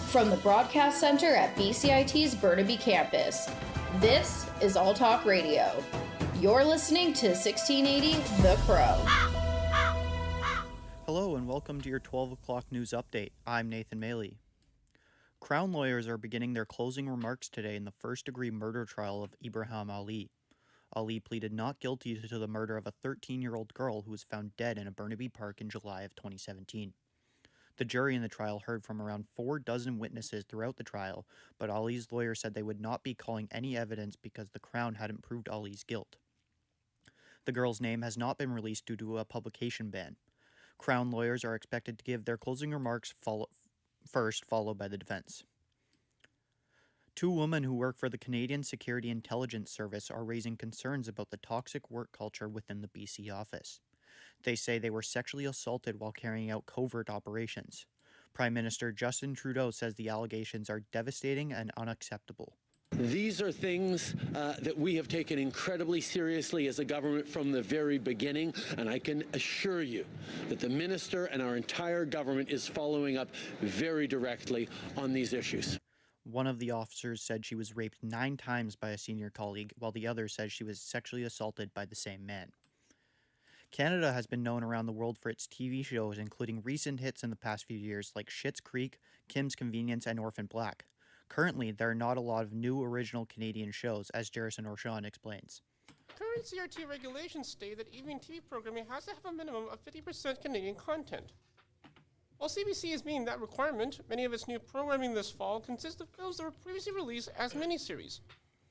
From the broadcast center at BCIT's Burnaby Campus, this is All Talk Radio. You're listening to 1680 The Crow. Hello and welcome to your 12 o'clock news update. I'm Nathan Maley. Crown lawyers are beginning their closing remarks today in the first-degree murder trial of Ibrahim Ali. Ali pleaded not guilty to the murder of a 13-year-old girl who was found dead in a Burnaby park in July of 2017. The jury in the trial heard from around 4 dozen witnesses throughout the trial, but Ali's lawyer said they would not be calling any evidence because the Crown hadn't proved Ali's guilt. The girl's name has not been released due to a publication ban. Crown lawyers are expected to give their closing remarks first, followed by the defense. 2 women who work for the Canadian Security Intelligence Service are raising concerns about the toxic work culture within the BC office. They say they were sexually assaulted while carrying out covert operations. Prime Minister Justin Trudeau says the allegations are devastating and unacceptable. These are things that we have taken incredibly seriously as a government from the very beginning, and I can assure you that the minister and our entire government is following up very directly on these issues. One of the officers said she was raped 9 times by a senior colleague, while the other says she was sexually assaulted by the same man. Canada has been known around the world for its TV shows, including recent hits in the past few years like Schitt's Creek, Kim's Convenience, and Orphan Black. Currently, there are not a lot of new original Canadian shows, as Jerison Orshon explains. Current CRT regulations state that evening TV programming has to have a minimum of 50% Canadian content. While CBC is meeting that requirement, many of its new programming this fall consists of films that were previously released as miniseries,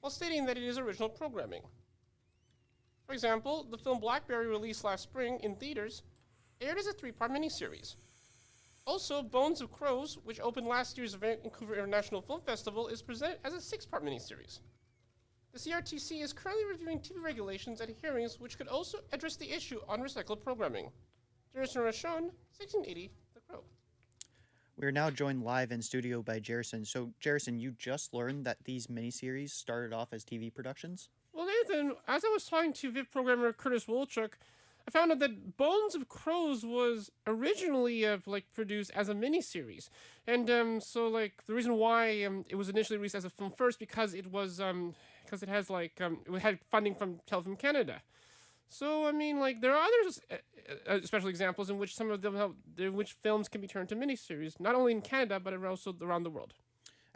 while stating that it is original programming. For example, the film Blackberry, released last spring in theaters, aired as a 3-part miniseries. Also, Bones of Crows, which opened last year's Vancouver International Film Festival, is presented as a 6-part miniseries. The CRTC is currently reviewing TV regulations at hearings which could also address the issue on recycled programming. Jerison Rashon, 1680 The Crow. We are now joined live in studio by Jerison. So, Jerison, you just learned that these miniseries started off as TV productions? Well, Nathan, as I was talking to VIV programmer Curtis Wolchuk, I found out that Bones of Crows was originally produced as a miniseries, and so the reason why it was initially released as a film first because it was because it has it had funding from Telefilm Canada. So I mean there are other special examples in which some of them in which films can be turned to miniseries, not only in Canada but also around the world.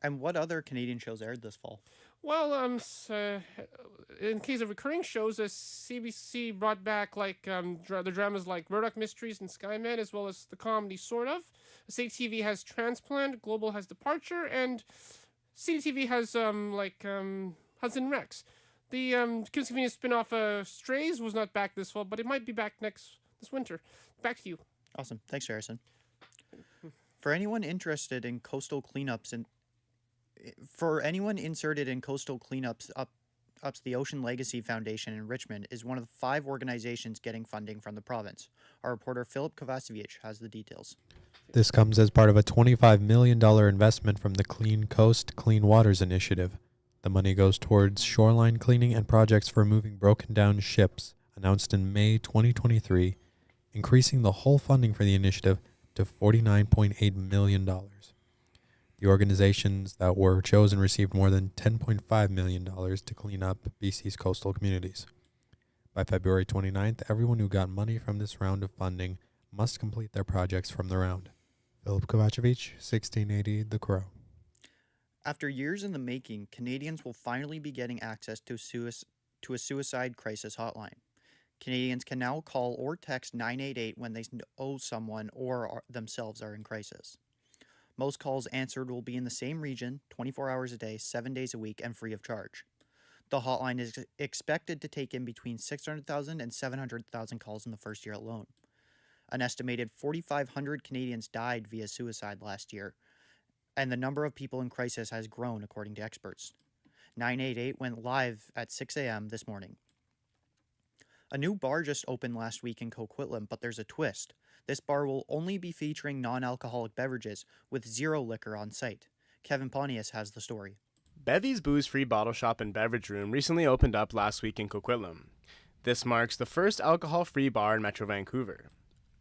And what other Canadian shows aired this fall? Well, in case of recurring shows, CBC brought back the dramas like Murdoch Mysteries and Skyman, as well as the comedy Sort of. CTV has Transplant, Global has Departure, and CTV has Hudson Rex. The Kim's Convenience spin-off Strays was not back this fall, but it might be back this winter. Back to you. Awesome. Thanks, Harrison. For anyone interested in coastal cleanups For anyone inserted in coastal cleanups, the Ocean Legacy Foundation in Richmond is one of the 5 organizations getting funding from the province. Our reporter Filip Kovacevic has the details. This comes as part of a $25 million investment from the Clean Coast, Clean Waters initiative. The money goes towards shoreline cleaning and projects for moving broken down ships, announced in May 2023, increasing the whole funding for the initiative to $49.8 million. The organizations that were chosen received more than $10.5 million to clean up BC's coastal communities. By February 29th, everyone who got money from this round of funding must complete their projects from the round. Filip Kovacevic, 1680 The Crow. After years in the making, Canadians will finally be getting access to a suicide crisis hotline. Canadians can now call or text 988 when they owe someone or themselves are in crisis. Most calls answered will be in the same region, 24 hours a day, 7 days a week, and free of charge. The hotline is expected to take in between 600,000 and 700,000 calls in the first year alone. An estimated 4,500 Canadians died via suicide last year, and the number of people in crisis has grown, according to experts. 988 went live at 6 a.m. this morning. A new bar just opened last week in Coquitlam, but there's a twist. This bar will only be featuring non-alcoholic beverages with 0 liquor on site. Kevin Pontius has the story. Bevy's Booze-Free Bottle Shop and Beverage Room recently opened up last week in Coquitlam. This marks the first alcohol-free bar in Metro Vancouver.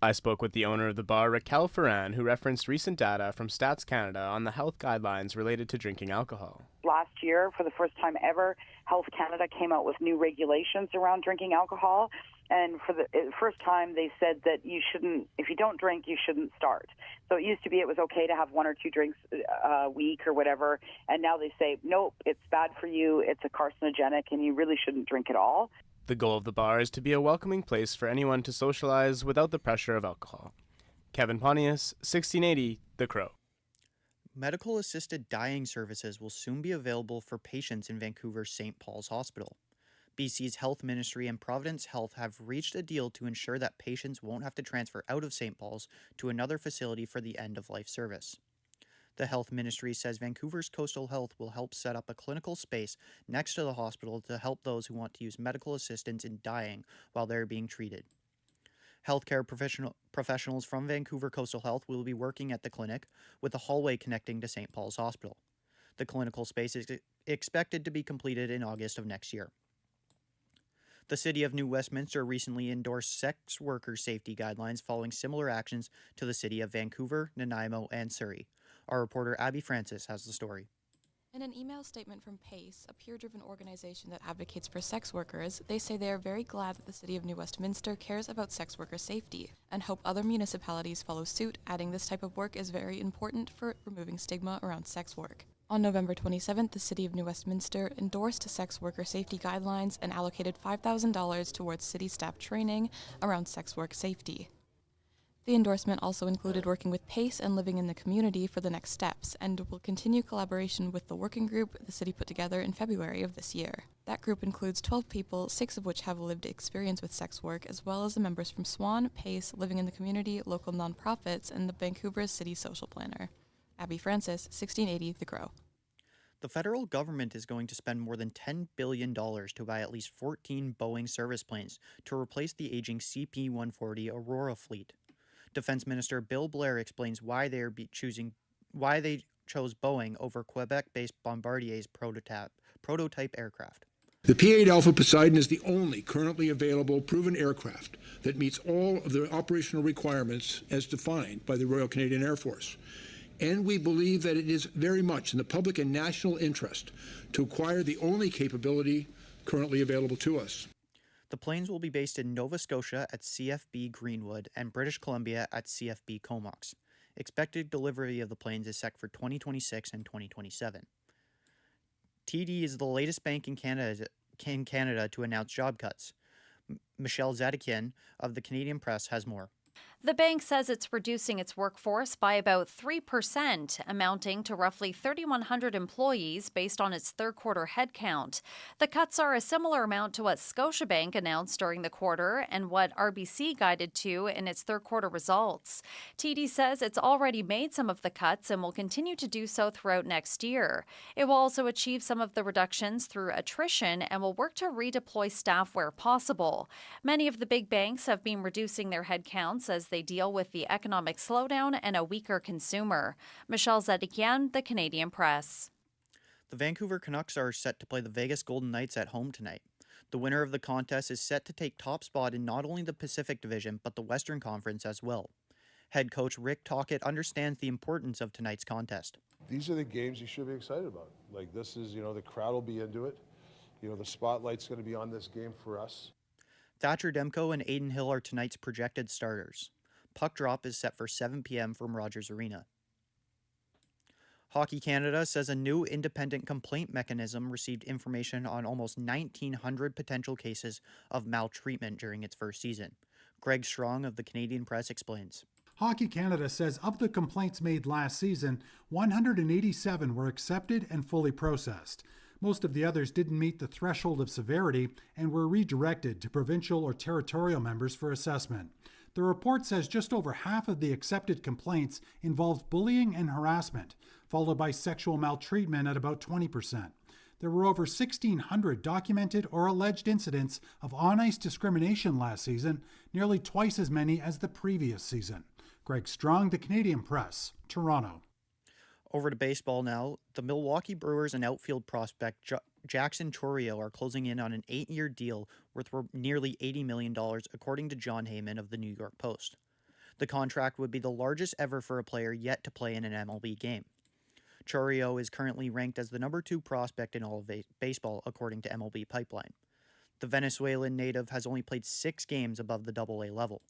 I spoke with the owner of the bar, Raquel Ferran, who referenced recent data from Stats Canada on the health guidelines related to drinking alcohol. Last year, for the first time ever, Health Canada came out with new regulations around drinking alcohol. And for the first time, they said that you shouldn't, if you don't drink, you shouldn't start. So it used to be it was okay to have 1 or 2 drinks a week or whatever. And now they say, nope, it's bad for you, it's a carcinogenic, and you really shouldn't drink at all. The goal of the bar is to be a welcoming place for anyone to socialize without the pressure of alcohol. Kevin Pontius, 1680, The Crow. Medical-assisted dying services will soon be available for patients in Vancouver's St. Paul's Hospital. BC's Health Ministry and Providence Health have reached a deal to ensure that patients won't have to transfer out of St. Paul's to another facility for the end-of-life service. The Health Ministry says Vancouver's Coastal Health will help set up a clinical space next to the hospital to help those who want to use medical assistance in dying while they're being treated. Healthcare professionals from Vancouver Coastal Health will be working at the clinic, with a hallway connecting to St. Paul's Hospital. The clinical space is expected to be completed in August of next year. The City of New Westminster recently endorsed sex worker safety guidelines following similar actions to the City of Vancouver, Nanaimo, and Surrey. Our reporter Abby Francis has the story. In an email statement from PACE, a peer-driven organization that advocates for sex workers, they say they are very glad that the City of New Westminster cares about sex worker safety and hope other municipalities follow suit, adding this type of work is very important for removing stigma around sex work. On November 27th, the City of New Westminster endorsed sex worker safety guidelines and allocated $5,000 towards city staff training around sex work safety. The endorsement also included working with PACE and living in the community for the next steps, and will continue collaboration with the working group the city put together in February of this year. That group includes 12 people, 6 of which have lived experience with sex work, as well as the members from SWAN, PACE, Living in the Community, local nonprofits, and the Vancouver City Social Planner. Abby Francis, 1680 The Crow. The federal government is going to spend more than $10 billion to buy at least 14 Boeing service planes to replace the aging CP-140 Aurora fleet. Defense Minister Bill Blair explains why they chose Boeing over Quebec-based Bombardier's prototype aircraft. The P-8 Alpha Poseidon is the only currently available proven aircraft that meets all of the operational requirements as defined by the Royal Canadian Air Force. And we believe that it is very much in the public and national interest to acquire the only capability currently available to us. The planes will be based in Nova Scotia at CFB Greenwood and British Columbia at CFB Comox. Expected delivery of the planes is set for 2026 and 2027. TD is the latest bank in Canada to announce job cuts. Michelle Zadikian of the Canadian Press has more. The bank says it's reducing its workforce by about 3%, amounting to roughly 3,100 employees based on its third-quarter headcount. The cuts are a similar amount to what Scotiabank announced during the quarter and what RBC guided to in its third-quarter results. TD says it's already made some of the cuts and will continue to do so throughout next year. It will also achieve some of the reductions through attrition and will work to redeploy staff where possible. Many of the big banks have been reducing their headcounts as they deal with the economic slowdown and a weaker consumer. Michelle Zadikian, the Canadian Press. The Vancouver Canucks are set to play the Vegas Golden Knights at home tonight. The winner of the contest is set to take top spot in not only the Pacific Division, but the Western Conference as well. Head coach Rick Tocchet understands the importance of tonight's contest. These are the games you should be excited about. Like this is, the crowd will be into it. The spotlight's going to be on this game for us. Thatcher Demko and Aiden Hill are tonight's projected starters. Puck drop is set for 7 p.m. from Rogers Arena. Hockey Canada says a new independent complaint mechanism received information on almost 1,900 potential cases of maltreatment during its first season. Greg Strong of the Canadian Press explains. Hockey Canada says of the complaints made last season, 187 were accepted and fully processed. Most of the others didn't meet the threshold of severity and were redirected to provincial or territorial members for assessment. The report says just over half of the accepted complaints involved bullying and harassment, followed by sexual maltreatment at about 20%. There were over 1,600 documented or alleged incidents of on-ice discrimination last season, nearly twice as many as the previous season. Greg Strong, the Canadian Press, Toronto. Over to baseball now. The Milwaukee Brewers and outfield prospect Jackson Chourio are closing in on an 8-year deal worth nearly $80 million, according to John Heyman of the New York Post. The contract would be the largest ever for a player yet to play in an MLB game. Chourio is currently ranked as the number 2 prospect in all of baseball, according to MLB Pipeline. The Venezuelan native has only played 6 games above the AA level.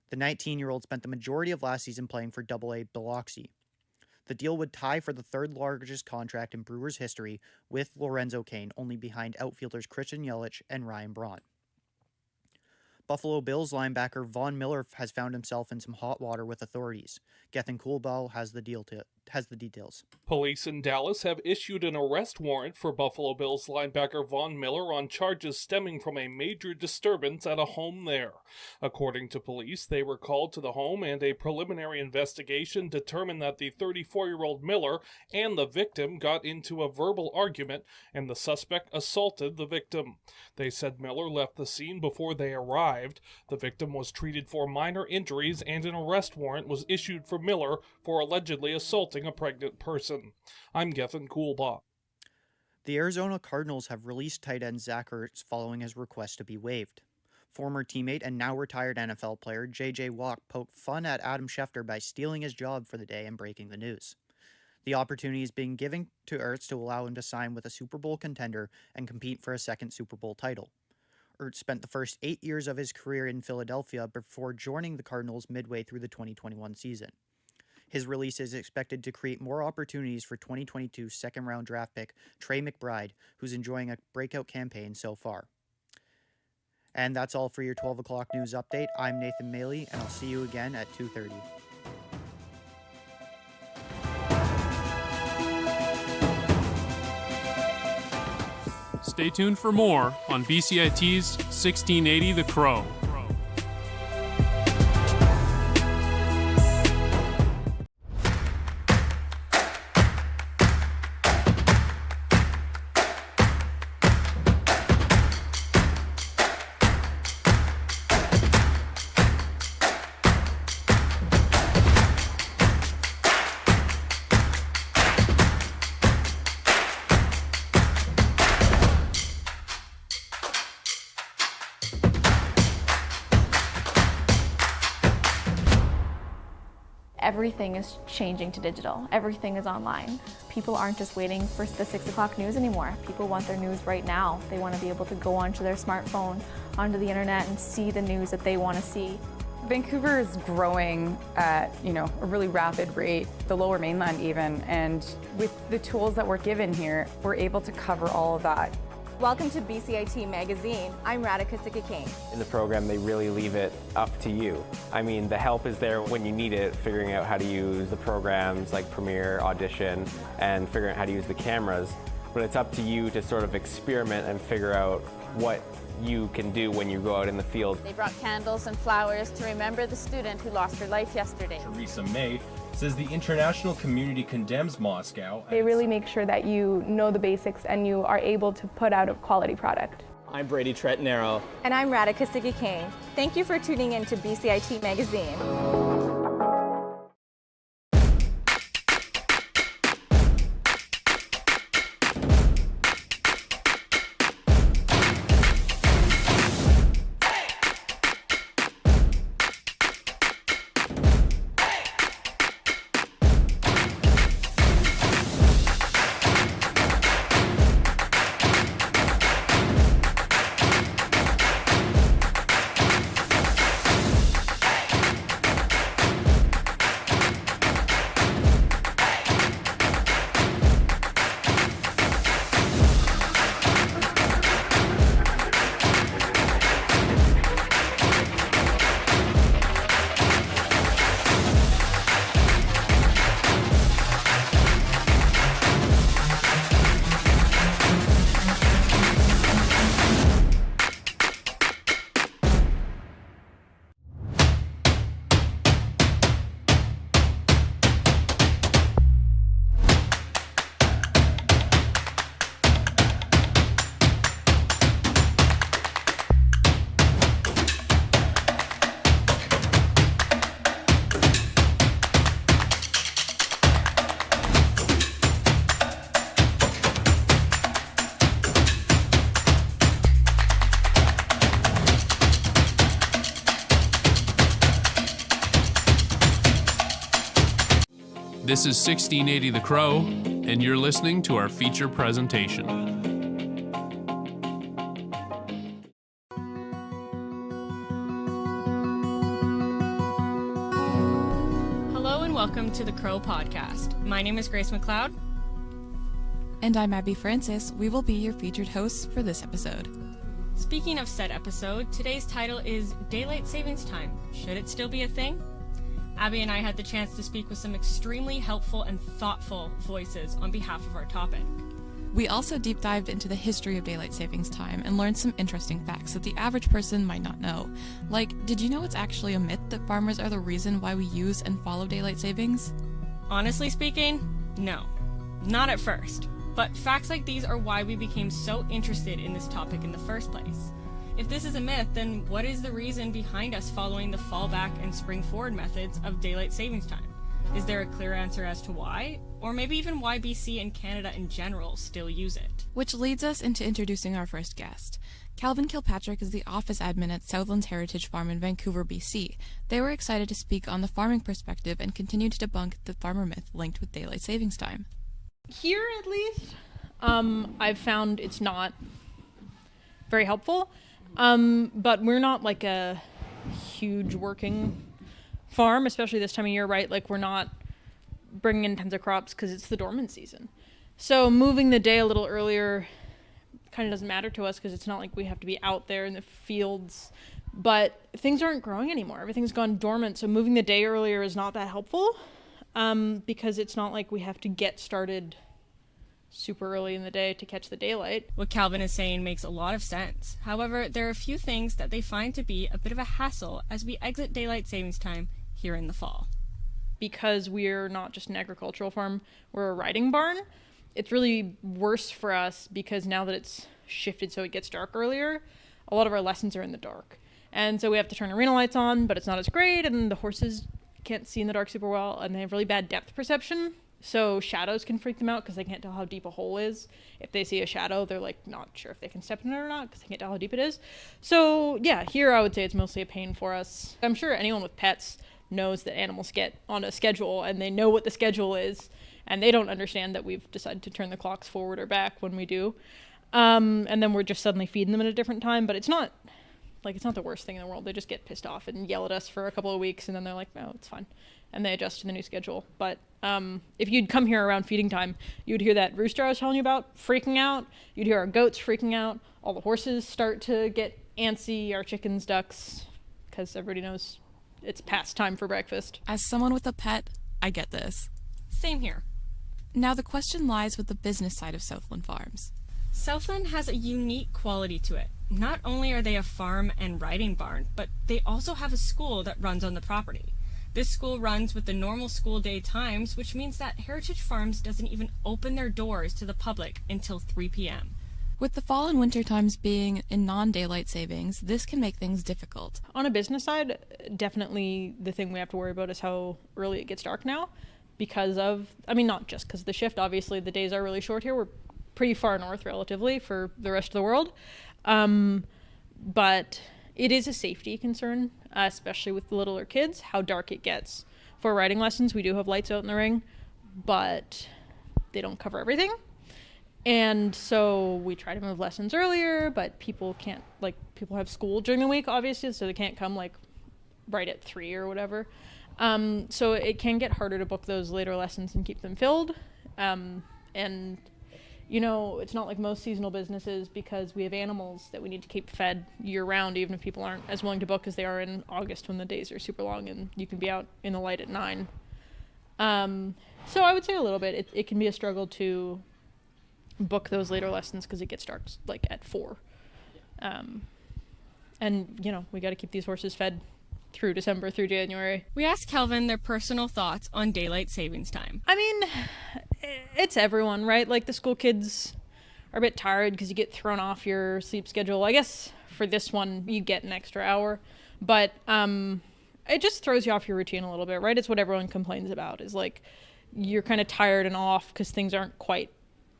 The 19-year-old spent the majority of last season playing for AA Biloxi. The deal would tie for the 3rd largest contract in Brewers history, with Lorenzo Cain only behind outfielders Christian Yelich and Ryan Braun. Buffalo Bills linebacker Von Miller has found himself in some hot water with authorities. Gethin Coolbaugh has the details. Police in Dallas have issued an arrest warrant for Buffalo Bills linebacker Von Miller on charges stemming from a major disturbance at a home there. According to police, they were called to the home, and a preliminary investigation determined that the 34-year-old Miller and the victim got into a verbal argument, and the suspect assaulted the victim. They said Miller left the scene before they arrived. The victim was treated for minor injuries, and an arrest warrant was issued for Miller for allegedly assaulting a pregnant person. I'm Gethin Coolbaugh. The Arizona Cardinals have released tight end Zach Ertz following his request to be waived. Former teammate and now retired NFL player J.J. Watt poked fun at Adam Schefter by stealing his job for the day and breaking the news. The opportunity is being given to Ertz to allow him to sign with a Super Bowl contender and compete for a second Super Bowl title. Ertz spent the first 8 years of his career in Philadelphia before joining the Cardinals midway through the 2021 season. His release is expected to create more opportunities for 2022 second-round draft pick Trey McBride, who's enjoying a breakout campaign so far. And that's all for your 12 o'clock news update. I'm Nathan Maley, and I'll see you again at 2:30. Stay tuned for more on BCIT's 1680 The Crow. Everything is changing to digital. Everything is online. People aren't just waiting for the 6 o'clock news anymore. People want their news right now. They want to be able to go onto their smartphone, onto the internet, and see the news that they want to see. Vancouver is growing at, a really rapid rate, the Lower Mainland even, and with the tools that we're given here, we're able to cover all of that. Welcome to BCIT Magazine. I'm Radhika Sikka-King. In the program, they really leave it up to you. I mean, the help is there when you need it, figuring out how to use the programs like Premiere, Audition, and figuring out how to use the cameras. But it's up to you to sort of experiment and figure out what you can do when you go out in the field. They brought candles and flowers to remember the student who lost her life yesterday. Theresa May says the international community condemns Moscow. They really make sure that you know the basics and you are able to put out a quality product. I'm Brady Tretanero. And I'm Radhika Sikka-King. Thank you for tuning in to BCIT Magazine. This is 1680 The Crow, and you're listening to our feature presentation. Hello and welcome to The Crow Podcast. My name is Grace McLeod. And I'm Abby Francis. We will be your featured hosts for this episode. Speaking of said episode, today's title is Daylight Savings Time. Should it still be a thing? Abby and I had the chance to speak with some extremely helpful and thoughtful voices on behalf of our topic. We also deep dived into the history of daylight savings time and learned some interesting facts that the average person might not know. Like, did you know it's actually a myth that farmers are the reason why we use and follow daylight savings? Honestly speaking, no. Not at first. But facts like these are why we became so interested in this topic in the first place. If this is a myth, then what is the reason behind us following the fallback and spring forward methods of daylight savings time? Is there a clear answer as to why? Or maybe even why BC and Canada in general still use it? Which leads us into introducing our first guest. Calvin Kilpatrick is the office admin at Southlands Heritage Farm in Vancouver, BC. They were excited to speak on the farming perspective and continue to debunk the farmer myth linked with daylight savings time. Here, at least, I've found it's not very helpful. But we're not like a huge working farm, especially this time of year, right? Like, we're not bringing in tons of crops because it's the dormant season. So moving the day a little earlier kind of doesn't matter to us because it's not like we have to be out there in the fields. But things aren't growing anymore. Everything's gone dormant. So moving the day earlier is not that helpful because it's not like we have to get started super early in the day to catch the daylight. What Calvin is saying makes a lot of sense. However, there are a few things that they find to be a bit of a hassle as we exit daylight savings time here in the fall. Because we're not just an agricultural farm, we're a riding barn. It's really worse for us because now that it's shifted so it gets dark earlier, a lot of our lessons are in the dark. And so we have to turn arena lights on, but it's not as great, and the horses can't see in the dark super well, and they have really bad depth perception. So shadows can freak them out because they can't tell how deep a hole is. If they see a shadow, they're like not sure if they can step in it or not because they can't tell how deep it is. So yeah, here I would say it's mostly a pain for us. I'm sure anyone with pets knows that animals get on a schedule and they know what the schedule is, and they don't understand that we've decided to turn the clocks forward or back when we do. And then we're just suddenly feeding them at a different time, but it's not the worst thing in the world. They just get pissed off and yell at us for a couple of weeks, and then they're like, no, it's fine. And they adjust to the new schedule. But if you'd come here around feeding time, you'd hear that rooster I was telling you about freaking out. You'd hear our goats freaking out. All the horses start to get antsy, our chickens, ducks, because everybody knows it's past time for breakfast. As someone with a pet, I get this. Same here. Now the question lies with the business side of Southland Farms. Southland has a unique quality to it. Not only are they a farm and riding barn, but they also have a school that runs on the property. This school runs with the normal school day times, which means that Heritage Farms doesn't even open their doors to the public until 3 p.m. With the fall and winter times being in non-daylight savings, this can make things difficult. On a business side, definitely the thing we have to worry about is how early it gets dark now because of, not just because of the shift. Obviously, the days are really short here. We're pretty far north relatively for the rest of the world. But it is a safety concern, especially with the littler kids, how dark it gets. For riding lessons, we do have lights out in the ring, but they don't cover everything. And so we try to move lessons earlier, but people have school during the week, obviously, so they can't come right at 3 or whatever. So it can get harder to book those later lessons and keep them filled. And it's not like most seasonal businesses because we have animals that we need to keep fed year round, even if people aren't as willing to book as they are in August when the days are super long and you can be out in the light at 9. So I would say a little bit. It can be a struggle to book those later lessons because it gets dark at 4. And we got to keep these horses fed through December, through January. We asked Calvin their personal thoughts on daylight savings time. It's everyone, right? Like the school kids are a bit tired because you get thrown off your sleep schedule. I guess for this one, you get an extra hour, but it just throws you off your routine a little bit, right? It's what everyone complains about is you're kind of tired and off because things aren't quite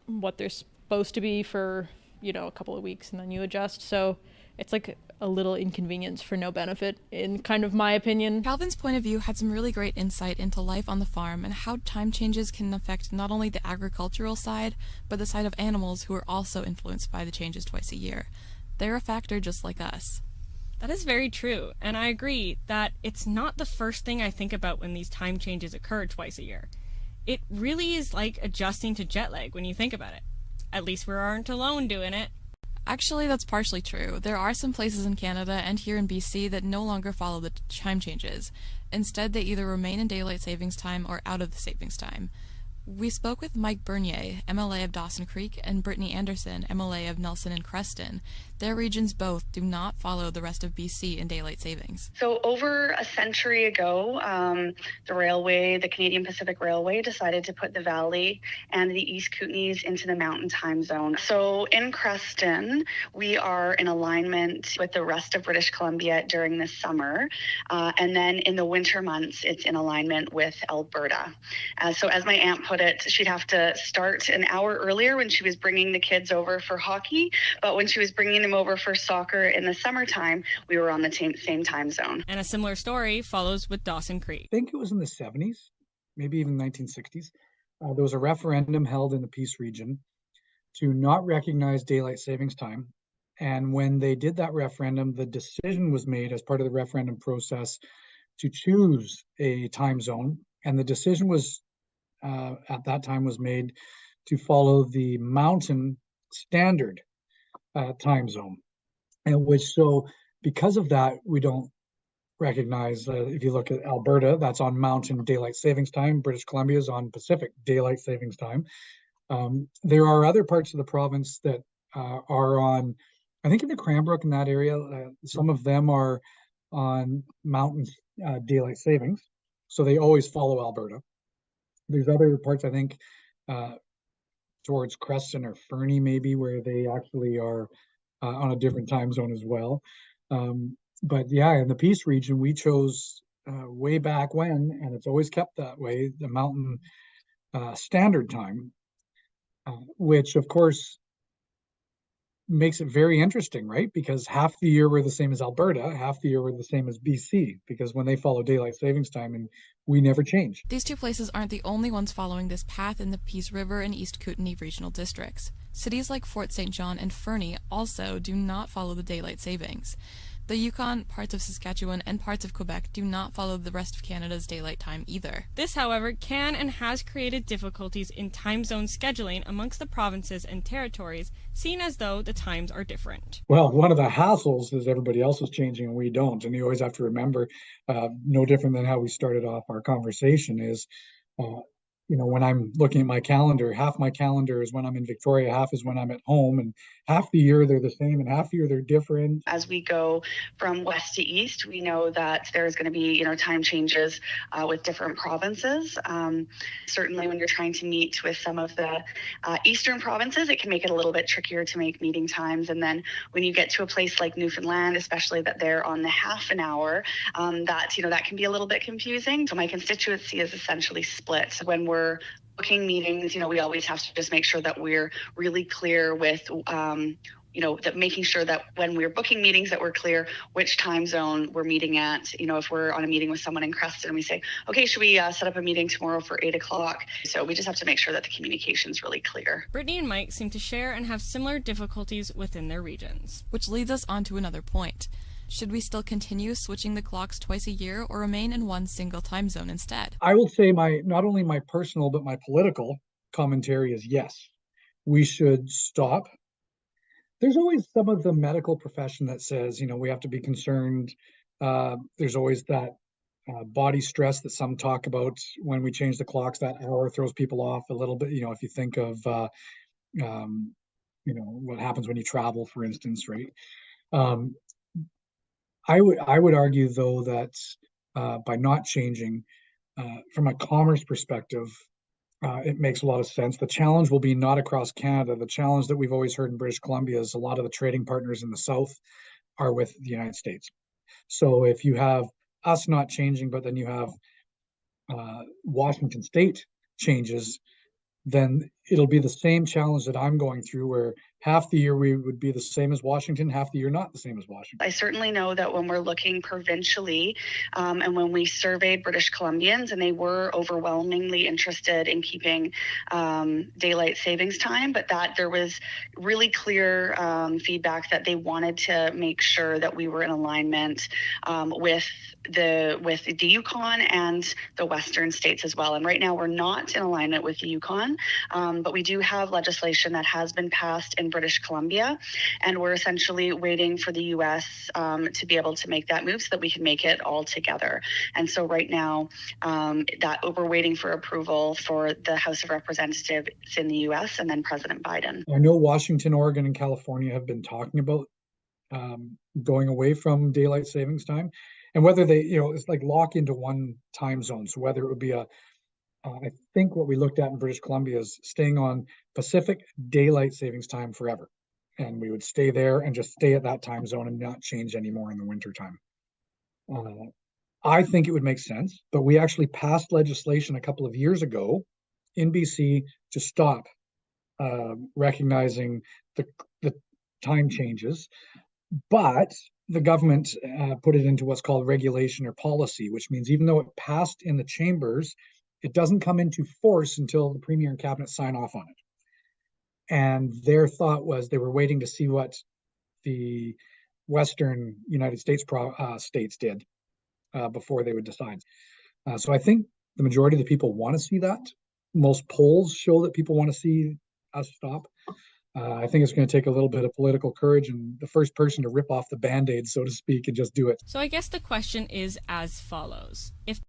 what they're supposed to be for, a couple of weeks and then you adjust. So It's like a little inconvenience for no benefit, in kind of my opinion. Calvin's point of view had some really great insight into life on the farm and how time changes can affect not only the agricultural side, but the side of animals who are also influenced by the changes twice a year. They're a factor just like us. That is very true, and I agree that it's not the first thing I think about when these time changes occur twice a year. It really is like adjusting to jet lag when you think about it. At least we aren't alone doing it. Actually, that's partially true. There are some places in Canada and here in BC that no longer follow the time changes. Instead, they either remain in daylight savings time or out of the savings time. We spoke with Mike Bernier, MLA of Dawson Creek, and Brittany Anderson, MLA of Nelson and Creston. Their regions both do not follow the rest of BC in daylight savings. So over a century ago, the railway, the Canadian Pacific Railway, decided to put the Valley and the East Kootenays into the Mountain Time Zone. So in Creston, we are in alignment with the rest of British Columbia during the summer. And then in the winter months, it's in alignment with Alberta. So as my aunt put it, she'd have to start an hour earlier when she was bringing the kids over for hockey, but when she was bringing them over for soccer in the summertime, we were on the same time zone. And a similar story follows with Dawson Creek. I think it was in the 70s, maybe even 1960s. There was a referendum held in the Peace region to not recognize daylight savings time. And when they did that referendum, the decision was made as part of the referendum process to choose a time zone. And the decision was at that time was made to follow the Mountain Standard time zone, and because of that, we don't recognize, if you look at Alberta, that's on Mountain Daylight Savings Time. British Columbia is on Pacific Daylight Savings Time. There are other parts of the province that are on, I think in the Cranbrook in that area, some of them are on Mountain Daylight Savings, so they always follow Alberta. There's other parts, I think, towards Creston or Fernie maybe, where they actually are on a different time zone as well. But yeah, in the Peace region, we chose way back when, and it's always kept that way, the Mountain Standard Time, which of course makes it very interesting, right? Because half the year we're the same as Alberta, half the year we're the same as BC, because when they follow daylight savings time, and we never change. These two places aren't the only ones following this path in the Peace River and East Kootenay regional districts. Cities like Fort St. John and Fernie also do not follow the daylight savings. The Yukon, parts of Saskatchewan, and parts of Quebec do not follow the rest of Canada's daylight time either. This, however, can and has created difficulties in time zone scheduling amongst the provinces and territories, seen as though the times are different. Well, one of the hassles is everybody else is changing and we don't. And you always have to remember, no different than how we started off our conversation, is when I'm looking at my calendar, half my calendar is when I'm in Victoria, half is when I'm at home, and half the year they're the same and half the year they're different. As we go from west to east, we know that there's going to be, time changes with different provinces. Certainly when you're trying to meet with some of the eastern provinces, it can make it a little bit trickier to make meeting times. And then when you get to a place like Newfoundland, especially that they're on the half an hour, that can be a little bit confusing. So my constituency is essentially split. When we're booking meetings, we always have to just make sure that we're really clear with, that making sure that when we're booking meetings that we're clear which time zone we're meeting at. If we're on a meeting with someone in Creston, we say, okay, should we set up a meeting tomorrow for 8 o'clock? So we just have to make sure that the communication is really clear. Brittany and Mike seem to share and have similar difficulties within their regions. Which leads us on to another point. Should we still continue switching the clocks twice a year or remain in one single time zone instead? I will say not only my personal, but my political commentary is yes. We should stop. There's always some of the medical profession that says, we have to be concerned. There's always that body stress that some talk about when we change the clocks, that hour throws people off a little bit. If you think of, what happens when you travel, for instance, right? I would argue, though, that by not changing, from a commerce perspective, it makes a lot of sense. The challenge will be not across Canada. The challenge that we've always heard in British Columbia is a lot of the trading partners in the south are with the United States. So if you have us not changing, but then you have Washington State changes, then it'll be the same challenge that I'm going through, where half the year we would be the same as Washington, half the year not the same as Washington. I certainly know that when we're looking provincially and when we surveyed British Columbians, and they were overwhelmingly interested in keeping daylight savings time, but that there was really clear feedback that they wanted to make sure that we were in alignment with the Yukon and the Western states as well. And right now we're not in alignment with the Yukon, but we do have legislation that has been passed in British Columbia, and we're essentially waiting for the US to be able to make that move so that we can make it all together. And so right now that we're waiting for approval for the House of Representatives in the US and then President Biden. I know Washington, Oregon, and California have been talking about going away from daylight savings time, and whether they, it's like lock into one time zone. So whether it would be I think what we looked at in British Columbia is staying on Pacific daylight savings time forever. And we would stay there and just stay at that time zone and not change anymore in the winter time. I think it would make sense, but we actually passed legislation a couple of years ago in BC to stop recognizing the time changes. But the government put it into what's called regulation or policy, which means even though it passed in the chambers, it doesn't come into force until the Premier and Cabinet sign off on it. And their thought was they were waiting to see what the Western United States states did before they would decide. So I think the majority of the people want to see that. Most polls show that people want to see us stop. I think it's going to take a little bit of political courage and the first person to rip off the Band-Aid, so to speak, and just do it. So I guess the question is as follows. If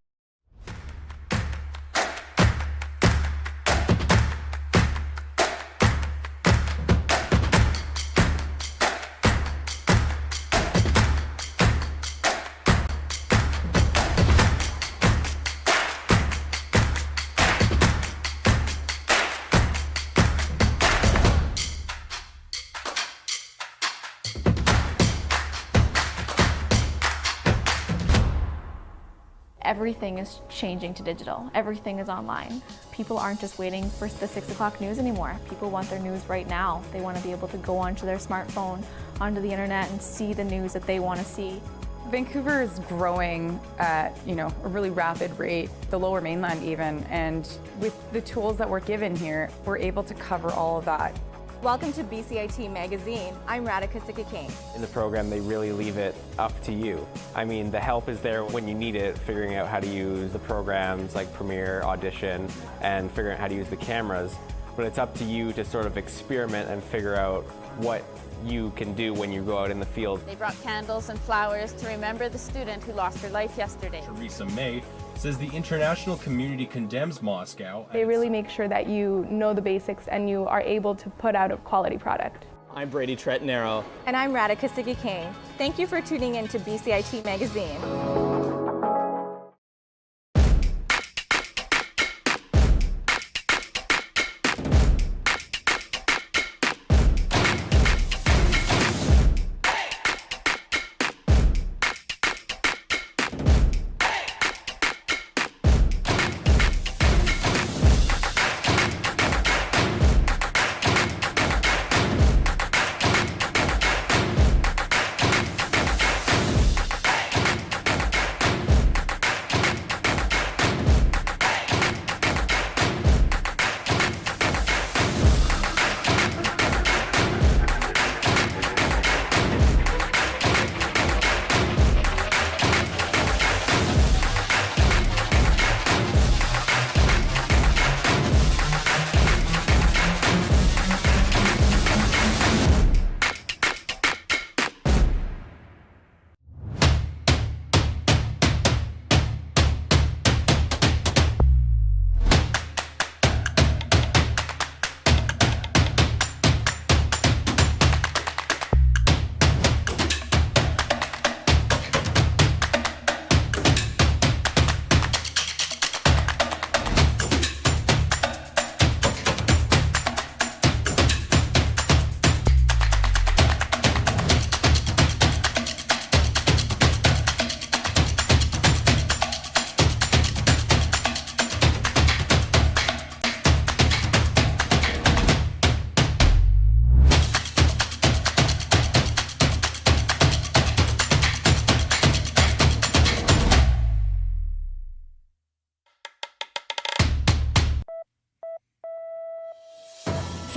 everything is changing to digital. Everything is online. People aren't just waiting for the 6 o'clock news anymore. People want their news right now. They want to be able to go onto their smartphone, onto the internet, and see the news that they want to see. Vancouver is growing at, a really rapid rate, the Lower Mainland even, and with the tools that we're given here, we're able to cover all of that. Welcome to BCIT Magazine. I'm Radhika Sikki-King. In the program, they really leave it up to you. I mean, the help is there when you need it, figuring out how to use the programs like Premiere, Audition, and figuring out how to use the cameras. But it's up to you to sort of experiment and figure out what you can do when you go out in the field. They brought candles and flowers to remember the student who lost her life yesterday. Theresa May says the international community condemns Moscow. They really make sure that you know the basics and you are able to put out a quality product. I'm Brady Tretnero. And I'm Radhika Sikki-King. Thank you for tuning in to BCIT Magazine.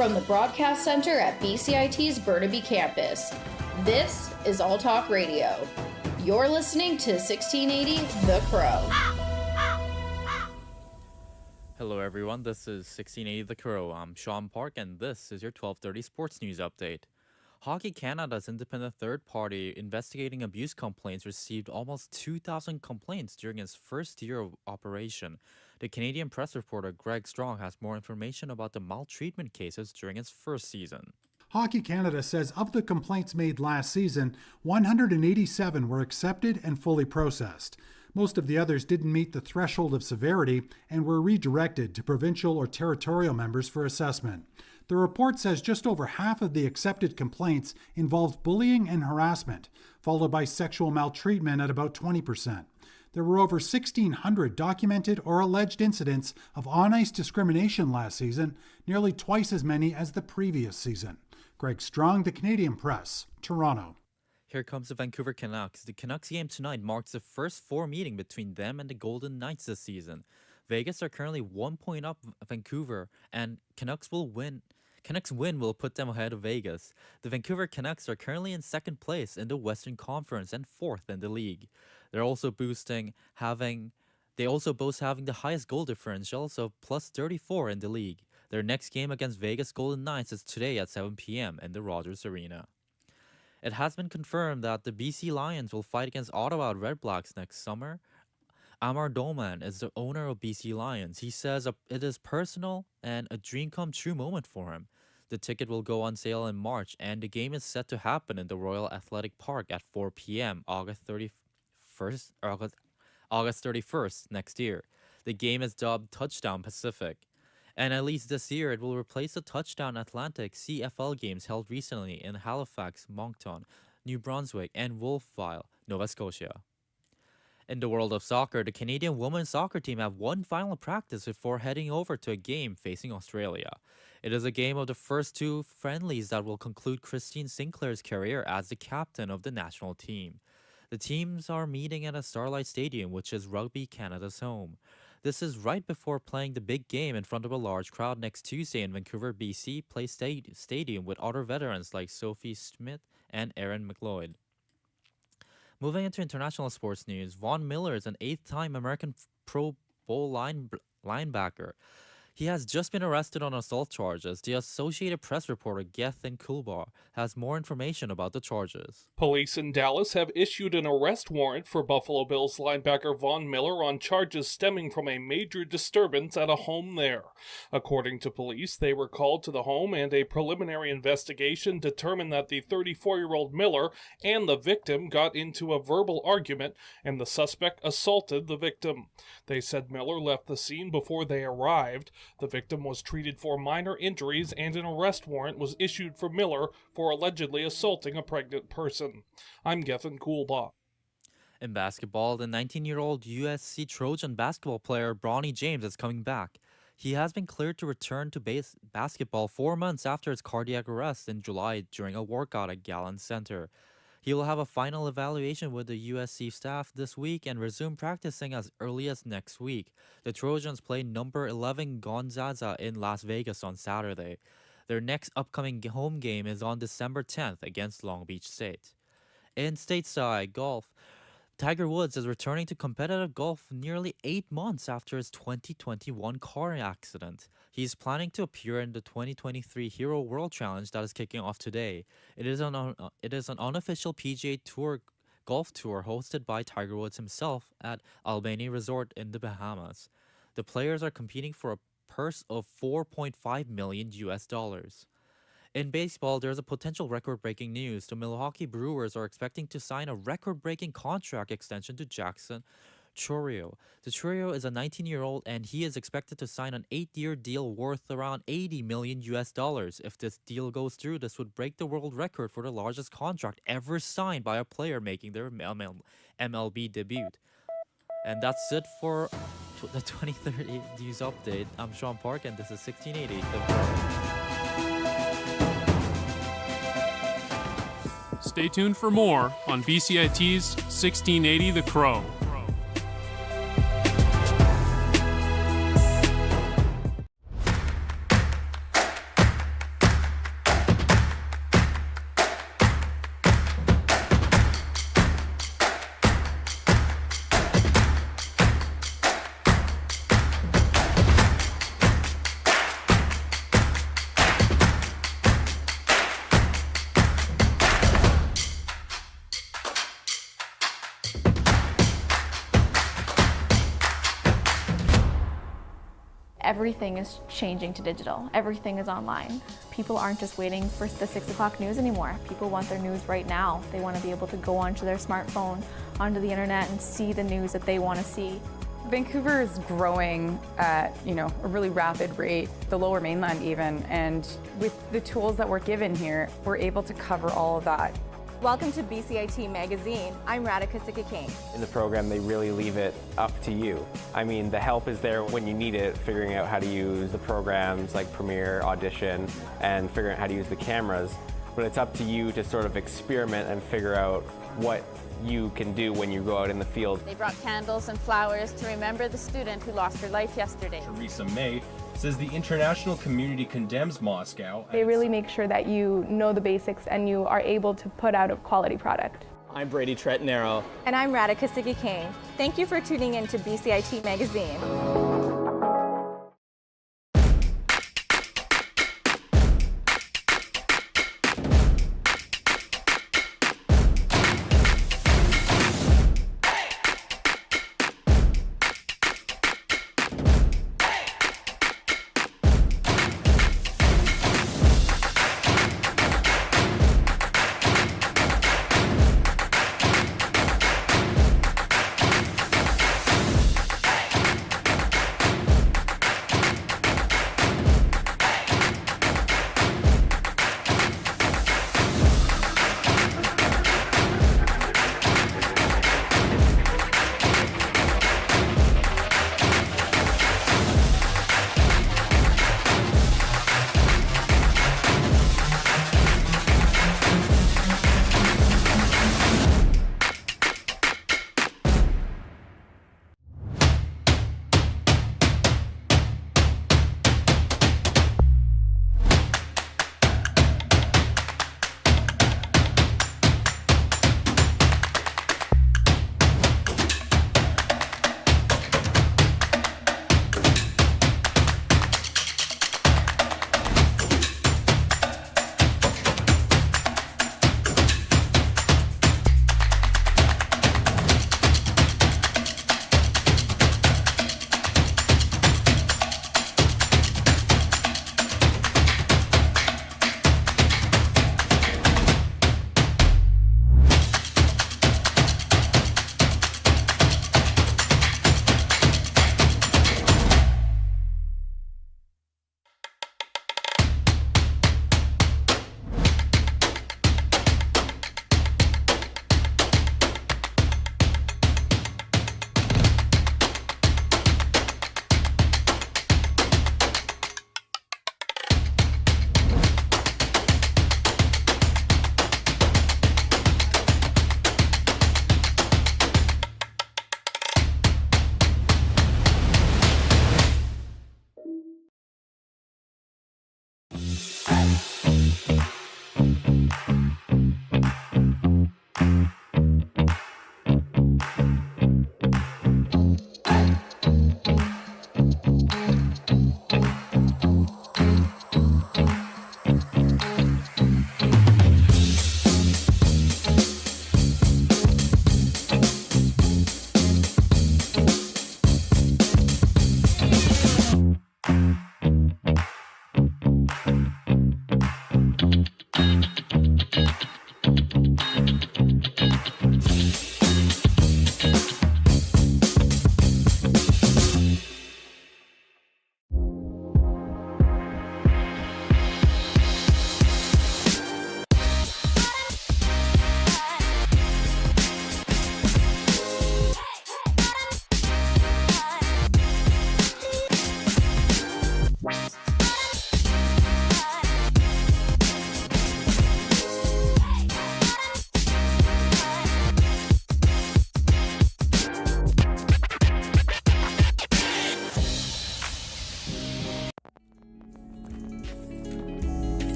from the Broadcast Center at BCIT's Burnaby Campus. This is All Talk Radio. You're listening to 1680 The Crow. Hello everyone, this is 1680 The Crow. I'm Sean Park and this is your 12:30 Sports News Update. Hockey Canada's independent third party investigating abuse complaints received almost 2,000 complaints during its first year of operation. The Canadian press reporter Greg Strong has more information about the maltreatment cases during its first season. Hockey Canada says of the complaints made last season, 187 were accepted and fully processed. Most of the others didn't meet the threshold of severity and were redirected to provincial or territorial members for assessment. The report says just over half of the accepted complaints involved bullying and harassment, followed by sexual maltreatment at about 20%. There were over 1,600 documented or alleged incidents of on-ice discrimination last season, nearly twice as many as the previous season. Greg Strong, The Canadian Press, Toronto. Here comes the Vancouver Canucks. The Canucks game tonight marks the first 4 meeting between them and the Golden Knights this season. Vegas are currently 1 point up Vancouver, and Canucks win will put them ahead of Vegas. The Vancouver Canucks are currently in second place in the Western Conference and 4th in the league. They also boast having the highest goal differential, so plus 34 in the league. Their next game against Vegas Golden Knights is today at 7 p.m. in the Rogers Arena. It has been confirmed that the BC Lions will fight against Ottawa Red Blacks next summer. Amar Doman is the owner of BC Lions. He says it is personal and a dream come true moment for him. The ticket will go on sale in March, and the game is set to happen in the Royal Athletic Park at 4 p.m. August 31st next year. The game is dubbed Touchdown Pacific. And at least this year, it will replace the Touchdown Atlantic CFL games held recently in Halifax, Moncton, New Brunswick, and Wolfville, Nova Scotia. In the world of soccer, the Canadian women's soccer team have one final practice before heading over to a game facing Australia. It is a game of the first 2 friendlies that will conclude Christine Sinclair's career as the captain of the national team. The teams are meeting at a Starlight Stadium, which is Rugby Canada's home. This is right before playing the big game in front of a large crowd next Tuesday in Vancouver, BC Place Stadium with other veterans like Sophie Smith and Erin McLeod. Moving into international sports news, Von Miller is an 8th-time American Pro Bowl linebacker. He has just been arrested on assault charges. The Associated Press reporter Gethin Kulbar has more information about the charges. Police in Dallas have issued an arrest warrant for Buffalo Bills linebacker Von Miller on charges stemming from a major disturbance at a home there. According to police, they were called to the home and a preliminary investigation determined that the 34-year-old Miller and the victim got into a verbal argument and the suspect assaulted the victim. They said Miller left the scene before they arrived. The victim was treated for minor injuries and an arrest warrant was issued for Miller for allegedly assaulting a pregnant person. I'm Gethin Kulba. In basketball, the 19-year-old USC Trojan basketball player Bronny James is coming back. He has been cleared to return to basketball 4 months after his cardiac arrest in July during a workout at Gallen Center. He will have a final evaluation with the USC staff this week and resume practicing as early as next week. The Trojans play number 11 Gonzaga in Las Vegas on Saturday. Their next upcoming home game is on December 10th against Long Beach State. In stateside golf, Tiger Woods is returning to competitive golf nearly 8 months after his 2021 car accident. He's planning to appear in the 2023 Hero World Challenge that is kicking off today. It is an unofficial PGA Tour golf tour hosted by Tiger Woods himself at Albany Resort in the Bahamas. The players are competing for a purse of $4.5 million. In baseball, there's a potential record-breaking news. The Milwaukee Brewers are expecting to sign a record-breaking contract extension to Jackson Chourio. The Chourio is a 19-year-old, and he is expected to sign an 8-year deal worth around $80 million. If this deal goes through, this would break the world record for the largest contract ever signed by a player making their MLB debut. And that's it for the 2030 News Update. I'm Sean Park, and this is 1680 The Crow. Stay tuned for more on BCIT's 1680 The Crow. Everything is changing to digital. Everything is online. People aren't just waiting for the 6 o'clock news anymore. People want their news right now. They want to be able to go onto their smartphone, onto the internet, and see the news that they want to see. Vancouver is growing at, a really rapid rate, the Lower Mainland even, and with the tools that we're given here, we're able to cover all of that. Welcome to BCIT Magazine. I'm Radhika Sikka-King. In the program, they really leave it up to you. I mean, the help is there when you need it, figuring out how to use the programs like Premiere, Audition, and figuring out how to use the cameras. But it's up to you to sort of experiment and figure out what you can do when you go out in the field. They brought candles and flowers to remember the student who lost her life yesterday. Theresa May says the international community condemns Moscow. They really make sure that you know the basics and you are able to put out a quality product. I'm Brady Trettanero. And I'm Radhika Sikka-King. Thank you for tuning in to BCIT Magazine.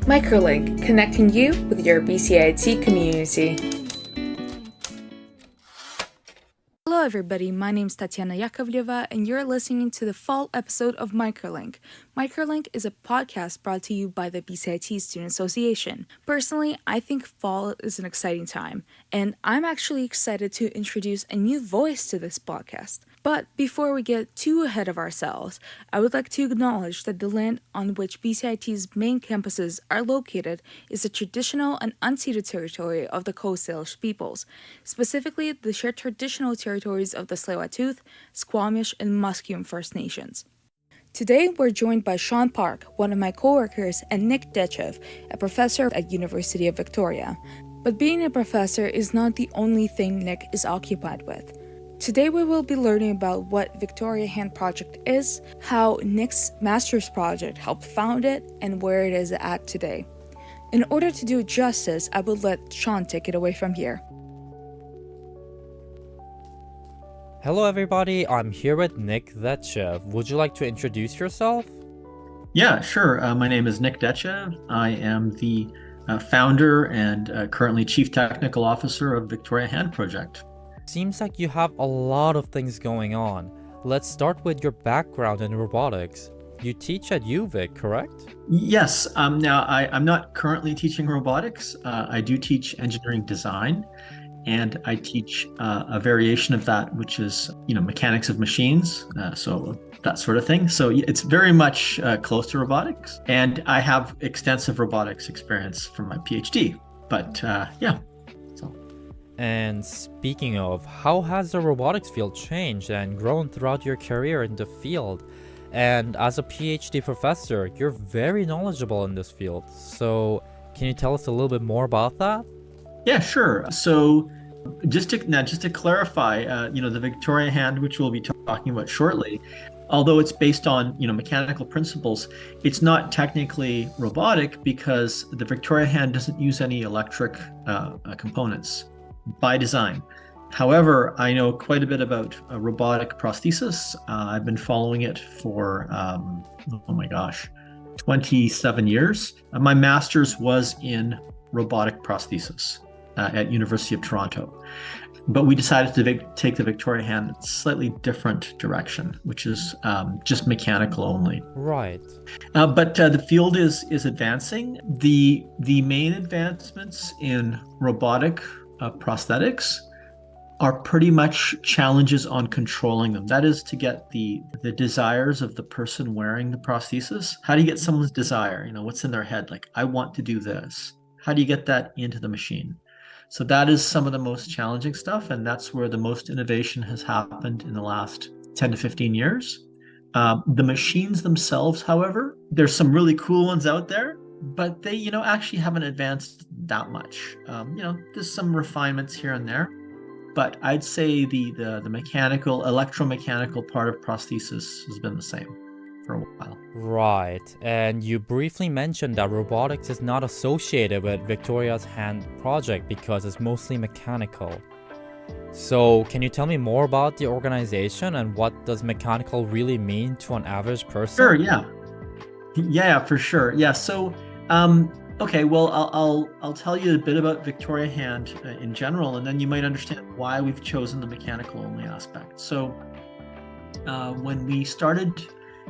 Microlink, connecting you with your BCIT community. Hello everybody, my name is Tatiana Yakovleva and you're listening to the fall episode of Microlink. Microlink is a podcast brought to you by the BCIT Student Association. Personally, I think fall is an exciting time, and I'm actually excited to introduce a new voice to this podcast. But before we get too ahead of ourselves, I would like to acknowledge that the land on which BCIT's main campuses are located is the traditional and unceded territory of the Coast Salish peoples, specifically the shared traditional territories of the Tsleil-Waututh, Squamish, and Musqueam First Nations. Today, we're joined by Sean Park, one of my coworkers, and Nick Dechev, a professor at University of Victoria. But being a professor is not the only thing Nick is occupied with. Today we will be learning about what Victoria Hand Project is, how Nick's master's project helped found it, and where it is at today. In order to do it justice, I will let Sean take it away from here. Hello everybody, I'm here with Nick Dechev. Would you like to introduce yourself? Yeah, sure. My name is Nick Dechev. I am the founder and currently Chief Technical Officer of Victoria Hand Project. Seems like you have a lot of things going on. Let's start with your background in robotics. You teach at UVic, correct? Yes. Now, I'm not currently teaching robotics. I do teach engineering design, and I teach a variation of that, which is, mechanics of machines, so that sort of thing. So it's very much close to robotics, and I have extensive robotics experience from my PhD. But yeah. And speaking of, how has the robotics field changed and grown throughout your career in the field? And as a PhD professor, you're very knowledgeable in this field. So can you tell us a little bit more about that? Yeah, sure. So just to clarify, the Victoria Hand, which we'll be talking about shortly, although it's based on mechanical principles, it's not technically robotic because the Victoria Hand doesn't use any electric components by design. However, I know quite a bit about robotic prosthesis. I've been following it for, 27 years. My master's was in robotic prosthesis at University of Toronto. But we decided to take the Victoria Hand in a slightly different direction, which is just mechanical only. Right. But the field is advancing. The main advancements in robotic prosthetics are pretty much challenges on controlling them. That is to get the desires of the person wearing the prosthesis. How do you get someone's desire? What's in their head? Like, I want to do this. How do you get that into the machine? So that is some of the most challenging stuff, and that's where the most innovation has happened in the last 10 to 15 years. The machines themselves, however, there's some really cool ones out there, but they, actually haven't advanced that much. There's some refinements here and there, but I'd say the mechanical, electromechanical part of prosthesis has been the same for a while. Right, and you briefly mentioned that robotics is not associated with Victoria's Hand Project because it's mostly mechanical. So can you tell me more about the organization and what does mechanical really mean to an average person? Sure, yeah. Yeah, for sure. Yeah, so okay, well, I'll tell you a bit about Victoria Hand in general, and then you might understand why we've chosen the mechanical only aspect. So when we started,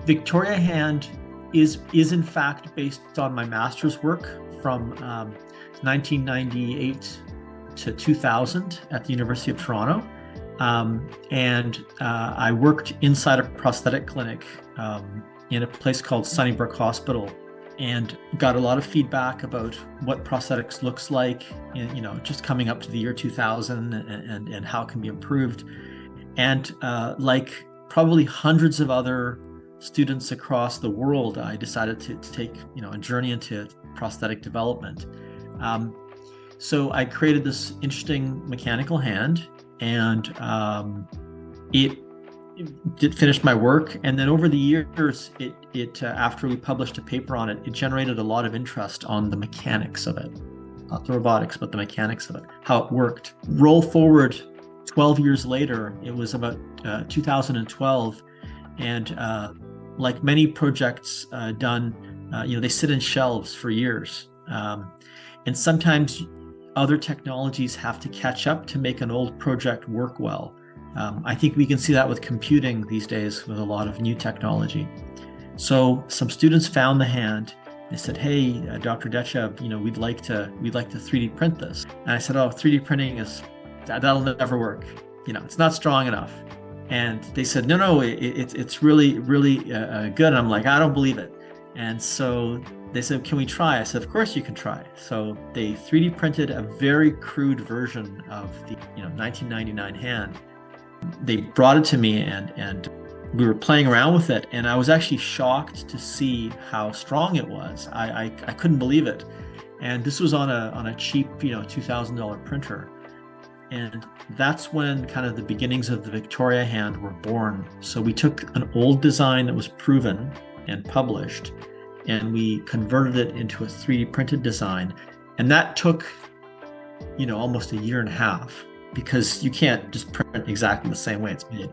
Victoria Hand is in fact based on my master's work from 1998 to 2000 at the University of Toronto. And I worked inside a prosthetic clinic in a place called Sunnybrook Hospital, and got a lot of feedback about what prosthetics looks like, just coming up to the year 2000 and how it can be improved. And like probably hundreds of other students across the world, I decided to take a journey into prosthetic development. So I created this interesting mechanical hand, and it finished my work. And then over the years, it after we published a paper on it, it generated a lot of interest on the mechanics of it, not the robotics, but the mechanics of it, how it worked. Roll forward 12 years later, it was about 2012, and like many projects done, they sit in shelves for years, and sometimes other technologies have to catch up to make an old project work well. I think we can see that with computing these days with a lot of new technology. So some students found the hand. They said, "Hey, Dr. Dechev, we'd like to 3D print this." And I said, "Oh, 3D printing that'll never work. It's not strong enough." And they said, no, it's really, really good. And I'm like, I don't believe it. And so they said, can we try? I said, of course you can try. So they 3D printed a very crude version of the 1999 hand. They brought it to me and we were playing around with it. And I was actually shocked to see how strong it was. I couldn't believe it. And this was on a cheap, $2,000 printer. And that's when kind of the beginnings of the Victoria hand were born. So we took an old design that was proven and published, and we converted it into a 3D printed design. And that took, almost a year and a half, because you can't just print exactly the same way it's made.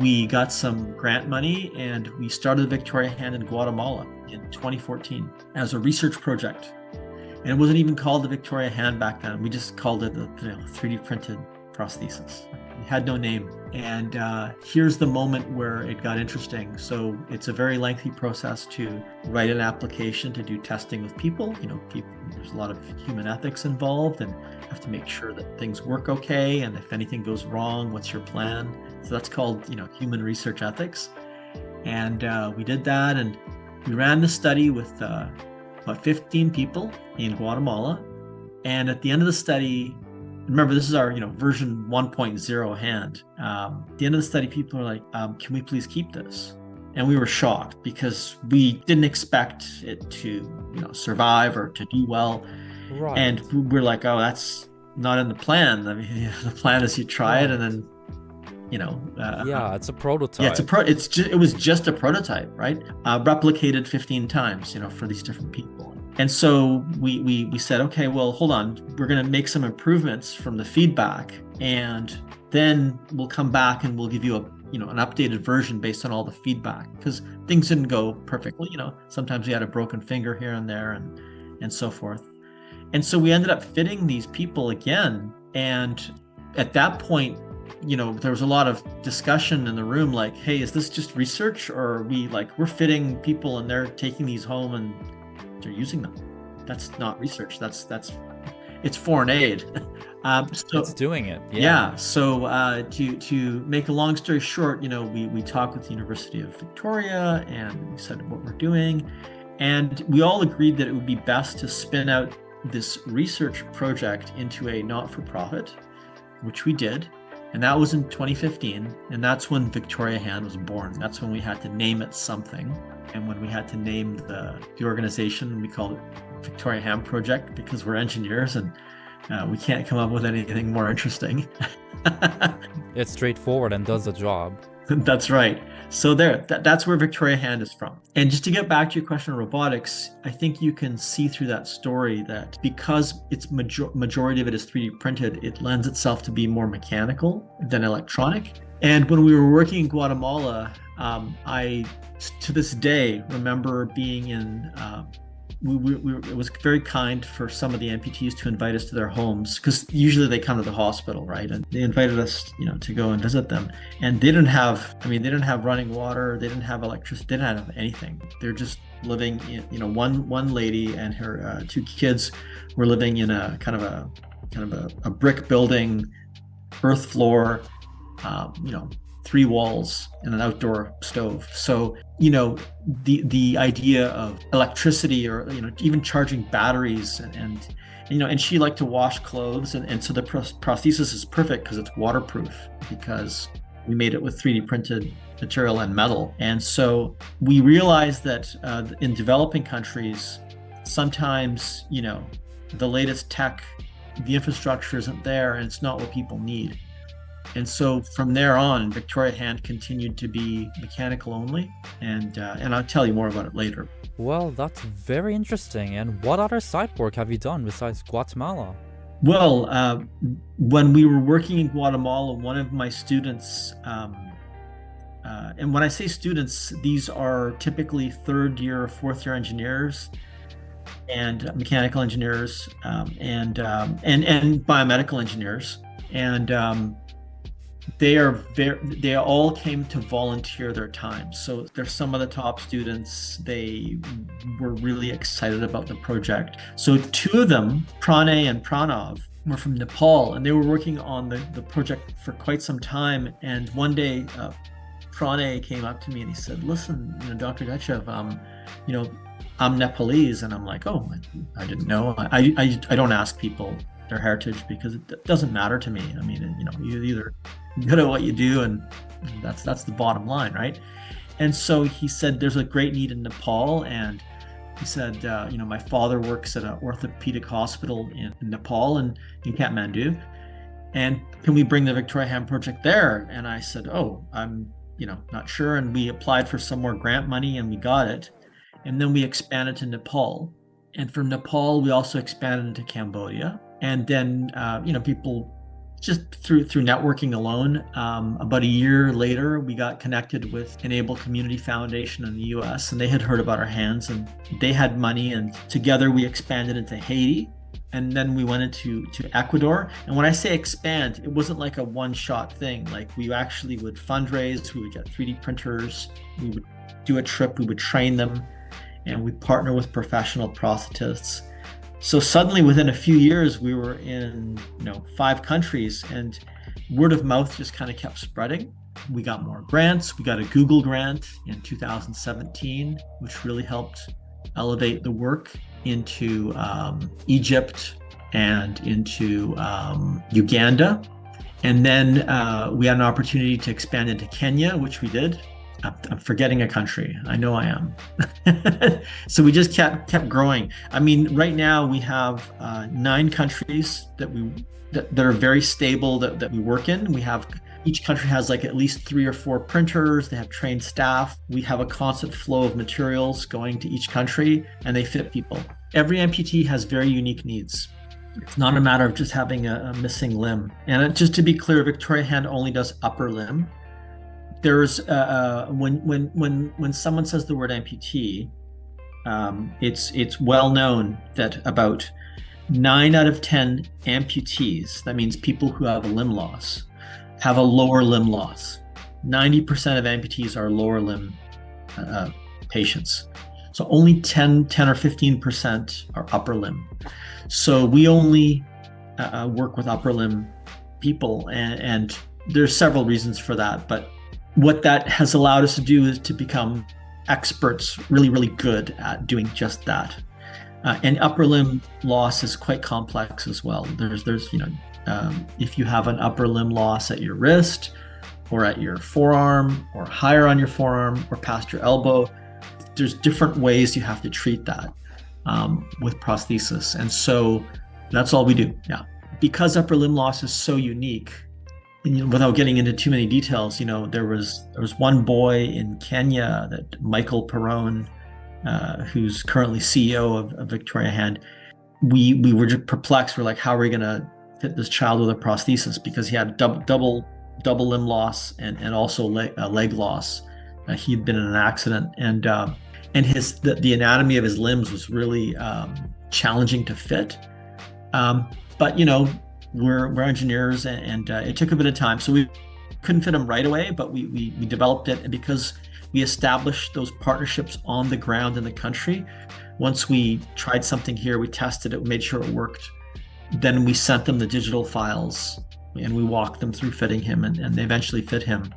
We got some grant money and we started the Victoria hand in Guatemala in 2014 as a research project. And it wasn't even called the Victoria hand back then. We just called it the 3D printed prosthesis. It had no name. And here's the moment where it got interesting. So it's a very lengthy process to write an application to do testing with people. There's a lot of human ethics involved, and you have to make sure that things work okay. And if anything goes wrong, what's your plan? So that's called, human research ethics. And we did that, and we ran the study with about 15 people in Guatemala. And at the end of the study, remember, this is our, version 1.0 hand. At the end of the study, people were like, can we please keep this? And we were shocked because we didn't expect it to, survive or to do well. Right. And we're like, oh, that's not in the plan. I mean, the plan is you try it and then, yeah, it's a prototype. Yeah, it was just a prototype, right? Replicated 15 times, for these different people. And so we said, okay, well, hold on, we're going to make some improvements from the feedback, and then we'll come back and we'll give you an updated version based on all the feedback, because things didn't go perfectly. Sometimes we had a broken finger here and there, and so forth. And so we ended up fitting these people again, and at that point, there was a lot of discussion in the room, like, hey, is this just research, or are we're fitting people and they're taking these home and they're using them? That's not research. It's foreign aid. So it's doing it. Yeah. So to make a long story short, we talked with the University of Victoria and we said what we're doing, and we all agreed that it would be best to spin out this research project into a not-for-profit, which we did. And that was in 2015, and that's when Victoria Hand was born. That's when we had to name it something. And when we had to name the organization, we called it Victoria Hand Project, because we're engineers and we can't come up with anything more interesting. It's straightforward and does the job. That's right. So that's where Victoria Hand is from. And just to get back to your question on robotics, I think you can see through that story that because it's majority of it is 3D printed, it lends itself to be more mechanical than electronic. And when we were working in Guatemala, I, to this day, remember being in, it was very kind for some of the amputees to invite us to their homes, because usually they come to the hospital, right? And they invited us, to go and visit them. And they didn't have running water, they didn't have electricity, they didn't have anything. They're just living in, one lady and her 2 kids were living in a kind of a brick building, earth floor, 3 walls and an outdoor stove. So, the idea of electricity or, even charging batteries and she liked to wash clothes. And so the prosthesis is perfect because it's waterproof, because we made it with 3D printed material and metal. And so we realized that in developing countries, sometimes, the latest tech, the infrastructure isn't there and it's not what people need. And so from there on, Victoria Hand continued to be mechanical only, and I'll tell you more about it later. Well, that's very interesting. And what other site work have you done besides Guatemala? Well, when we were working in Guatemala, one of my students, and when I say students, these are typically 3rd year, 4th year engineers and mechanical engineers and biomedical engineers, and they all came to volunteer their time. So they're some of the top students. They were really excited about the project. So 2 of them, Pranay and Pranav, were from Nepal, and they were working on the project for quite some time. And one day, Pranay came up to me and he said, "Listen, Dr. Dechev, I'm Nepalese." And I'm like, "Oh, I didn't know." I don't ask people their heritage because it doesn't matter to me. I mean, you're either good at what you do, and that's the bottom line, right? And so he said, "There's a great need in Nepal," and he said, "My father works at an orthopedic hospital in Nepal and in Kathmandu, and can we bring the Victoria Hand Project there?" And I said, "Oh, I'm not sure." And we applied for some more grant money and we got it, and then we expanded to Nepal, and from Nepal we also expanded into Cambodia. And then, people just through networking alone, about a year later, we got connected with Enable Community Foundation in the US, and they had heard about our hands and they had money, and together we expanded into Haiti. And then we went into Ecuador. And when I say expand, it wasn't like a one-shot thing. Like, we actually would fundraise, we would get 3D printers, we would do a trip, we would train them, and we partner with professional prosthetists. So suddenly, within a few years, we were in 5 countries, and word of mouth just kind of kept spreading. We got more grants. We got a Google grant in 2017, which really helped elevate the work into Egypt and into Uganda. And then we had an opportunity to expand into Kenya, which we did. I'm forgetting a country. I know I am. So we just kept growing. I mean, right now we have 9 countries that are very stable that we work in. Each country has like at least 3 or 4 printers. They have trained staff. We have a constant flow of materials going to each country, and they fit people. Every amputee has very unique needs. It's not a matter of just having a missing limb. And just to be clear, Victoria Hand only does upper limb. There's when someone says the word amputee, it's well known that about 9 out of 10 amputees, that means people who have a limb loss, have a lower limb loss. 90% of amputees are lower limb patients. So only 10 or 15% are upper limb. So we only work with upper limb people, and there's several reasons for that. But what that has allowed us to do is to become experts, really, really good at doing just that. And upper limb loss is quite complex as well. There's if you have an upper limb loss at your wrist or at your forearm or higher on your forearm or past your elbow, there's different ways you have to treat that with prosthesis. And so that's all we do. Yeah. Because upper limb loss is so unique, and without getting into too many details, there was one boy in Kenya, that Michael Perrone, who's currently CEO of Victoria Hand. We were just perplexed. We're like, how are we going to fit this child with a prosthesis? Because he had double limb loss and also leg loss. He'd been in an accident, and the anatomy of his limbs was really challenging to fit. But we're engineers, and it took a bit of time, so we couldn't fit him right away, but we developed it. And because we established those partnerships on the ground in the country, once we tried something here, we tested it, we made sure it worked, then we sent them the digital files and we walked them through fitting him, and they eventually fit him.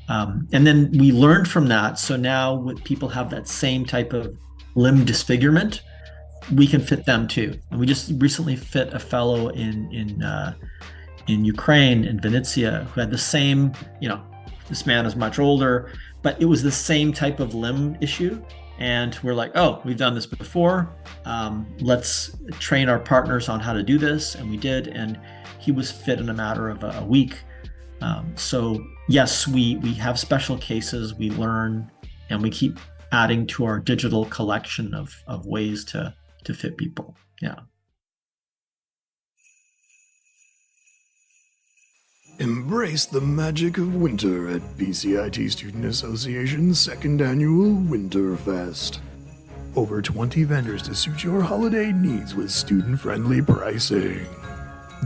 And then we learned from that. So now when people have that same type of limb disfigurement, we can fit them too. And we just recently fit a fellow in Ukraine, in Vinnytsia, who had the same, this man is much older, but it was the same type of limb issue. And we're like, oh, we've done this before. Let's train our partners on how to do this. And we did. And he was fit in a matter of a week. So yes, we have special cases, we learn, and we keep adding to our digital collection of ways to fit people. Yeah. Embrace the magic of winter at BCIT Student Association's second annual Winterfest. Over 20 vendors to suit your holiday needs with student-friendly pricing.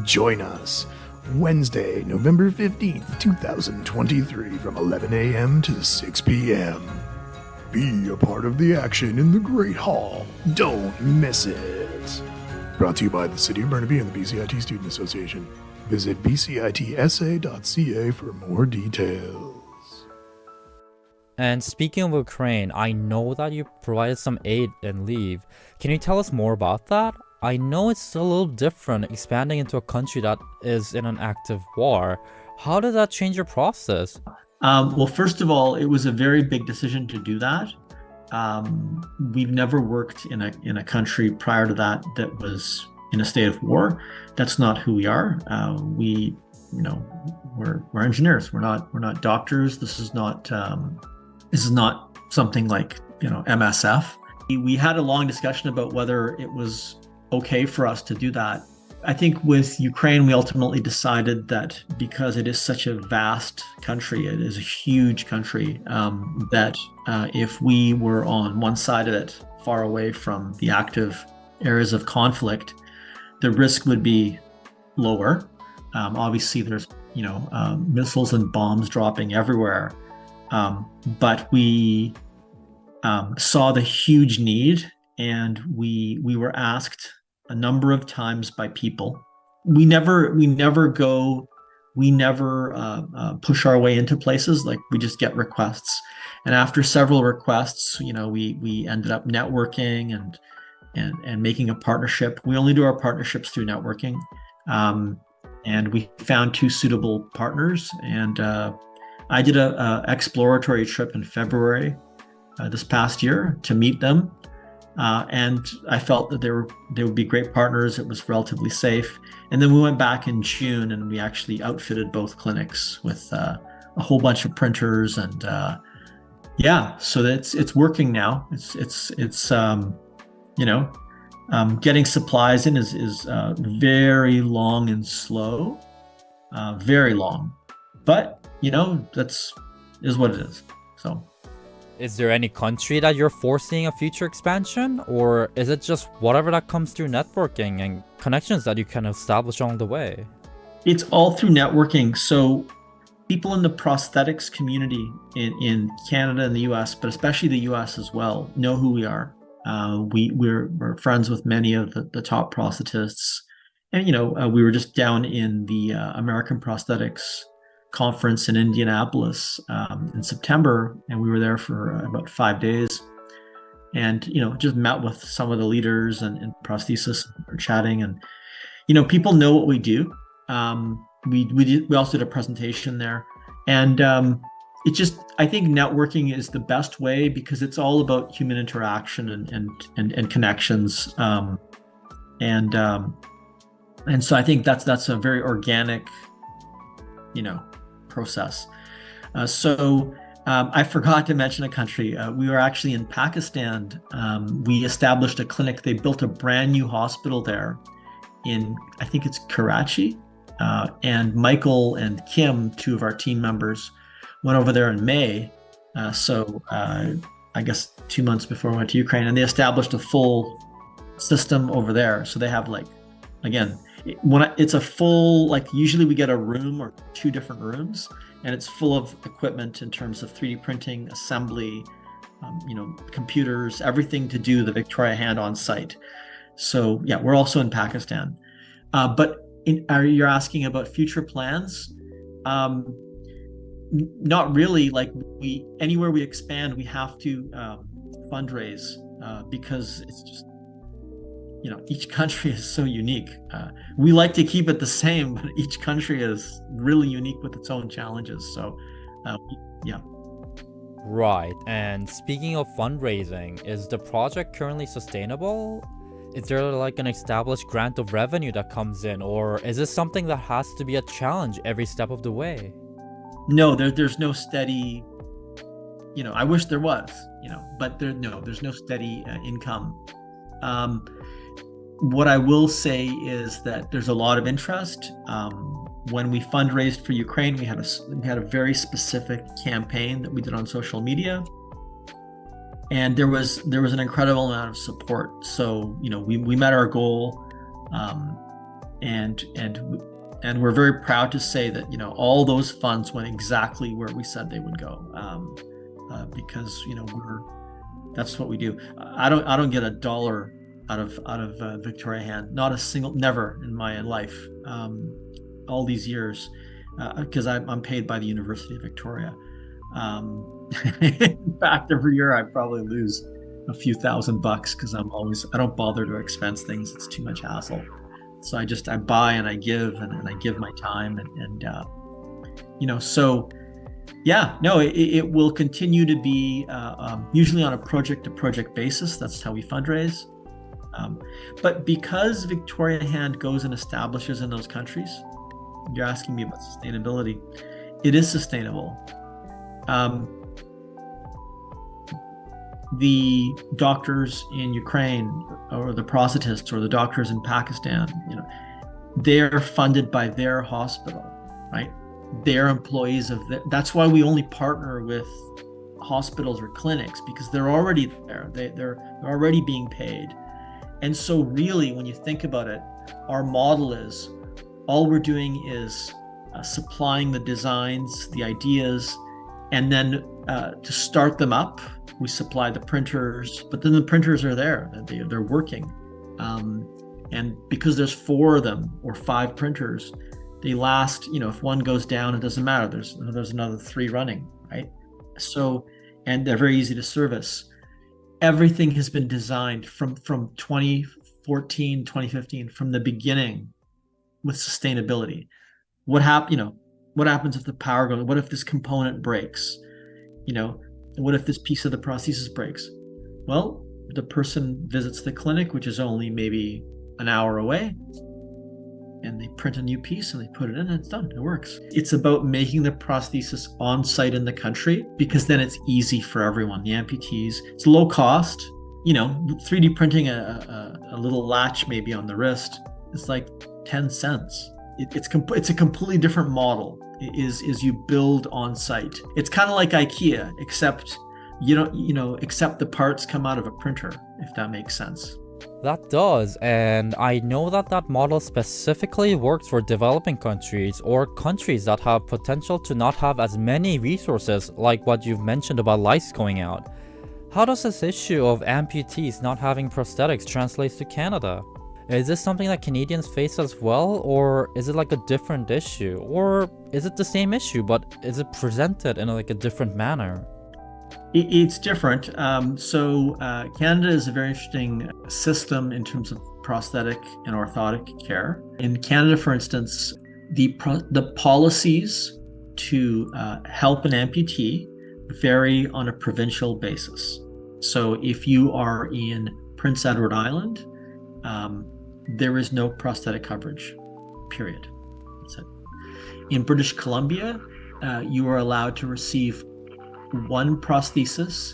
Join us Wednesday, November 15th, 2023 from 11 a.m. to 6 p.m. Be a part of the action in the Great Hall. Don't miss it. Brought to you by the City of Burnaby and the BCIT Student Association. Visit bcitsa.ca for more details. And speaking of Ukraine, I know that you provided some aid and leave. Can you tell us more about that? I know it's a little different expanding into a country that is in an active war. How did that change your process? Well, first of all, it was a very big decision to do that. We've never worked in a country prior to that was in a state of war. That's not who we are. We're engineers. We're not doctors. This is not something like MSF. We had a long discussion about whether it was okay for us to do that. I think with Ukraine, we ultimately decided that because it is such a vast country, it is a huge country, that if we were on one side of it, far away from the active areas of conflict, the risk would be lower. Obviously, there's missiles and bombs dropping everywhere, but we saw the huge need, and we were asked a number of times by people. We never push our way into places. Like, we just get requests, and after several requests, we ended up networking and making a partnership. We only do our partnerships through networking, and we found 2 suitable partners. And I did a exploratory trip in February this past year to meet them. And I felt that they would be great partners. It was relatively safe. And then we went back in June, and we actually outfitted both clinics with a whole bunch of printers, and so it's working now. It's getting supplies in is very long and slow, very long. But that's what it is. So. Is there any country that you're foreseeing a future expansion, or is it just whatever that comes through networking and connections that you can establish along the way? It's all through networking. So people in the prosthetics community in Canada and the US, but especially the US as well, know who we are. We're friends with many of the top prosthetists. And, we were just down in the American Prosthetics Conference in Indianapolis in September, and we were there for about 5 days, and just met with some of the leaders and prosthesis. We're chatting, and people know what we do. We also did a presentation there, and I think networking is the best way, because it's all about human interaction and connections, and so I think that's a very organic process. I forgot to mention a country. We were actually in Pakistan. We established a clinic. They built a brand new hospital there in, I think it's Karachi. And Michael and Kim, 2 of our team members, went over there in May. I guess 2 months before we went to Ukraine, and they established a full system over there. So they have it's a full, usually we get a room or 2 different rooms, and it's full of equipment in terms of 3D printing, assembly, computers, everything to do the Victoria hand on site. So yeah, we're also in Pakistan. But you're asking about future plans? Not really. Anywhere we expand, we have to fundraise, because it's just, each country is so unique. We like to keep it the same, but each country is really unique with its own challenges. So, yeah. Right. And speaking of fundraising, is the project currently sustainable? Is there an established grant of revenue that comes in, or is this something that has to be a challenge every step of the way? No, there's no steady, I wish there was, but there's no steady income. What I will say is that there's a lot of interest. When we fundraised for Ukraine, we had a very specific campaign that we did on social media, and there was an incredible amount of support. So we met our goal, and we're very proud to say that all those funds went exactly where we said they would go, because that's what we do. I don't get a dollar out of Victoria Hand. Not a single, never in my life, all these years, because I'm paid by the University of Victoria. In fact, every year I probably lose a few $1,000 because I don't bother to expense things. It's too much hassle. So I buy and I give, and I give my time, and so yeah, no, it will continue to be usually on a project-to-project basis. That's how we fundraise. But because Victoria Hand goes and establishes in those countries, you're asking me about sustainability. It is sustainable. The doctors in Ukraine, or the prosthetists, or the doctors in Pakistan, they're funded by their hospital, right? They're employees of that's why we only partner with hospitals or clinics, because they're already there. They're already being paid. And so really, when you think about it, our model is all we're doing is supplying the designs, the ideas, and then to start them up, we supply the printers, but then the printers are there, they're working. And because there's 4 of them or 5 printers, they last, if one goes down, it doesn't matter. There's another 3 running, right? So, and they're very easy to service. Everything has been designed from 2014, 2015, from the beginning with sustainability. What happens if the power goes? What if this component breaks? What if this piece of the prosthesis breaks? Well, the person visits the clinic, which is only maybe an hour away, and they print a new piece and they put it in, and it's done. It works. It's about making the prosthesis on site in the country, because then it's easy for everyone. The amputees, it's low cost. 3D printing a little latch maybe on the wrist, it's like 10 cents. It's a completely different model. Is you build on site. It's kind of like IKEA, except except the parts come out of a printer, if that makes sense. That does, and I know that model specifically works for developing countries, or countries that have potential to not have as many resources, like what you've mentioned about lights going out. How does this issue of amputees not having prosthetics translate to Canada? Is this something that Canadians face as well, or is it like a different issue? Or is it the same issue, but is it presented in a different manner? It's different. So Canada is a very interesting system in terms of prosthetic and orthotic care. In Canada, for instance, the policies to help an amputee vary on a provincial basis. So if you are in Prince Edward Island, there is no prosthetic coverage, period. That's it. In British Columbia, you are allowed to receive 1 prosthesis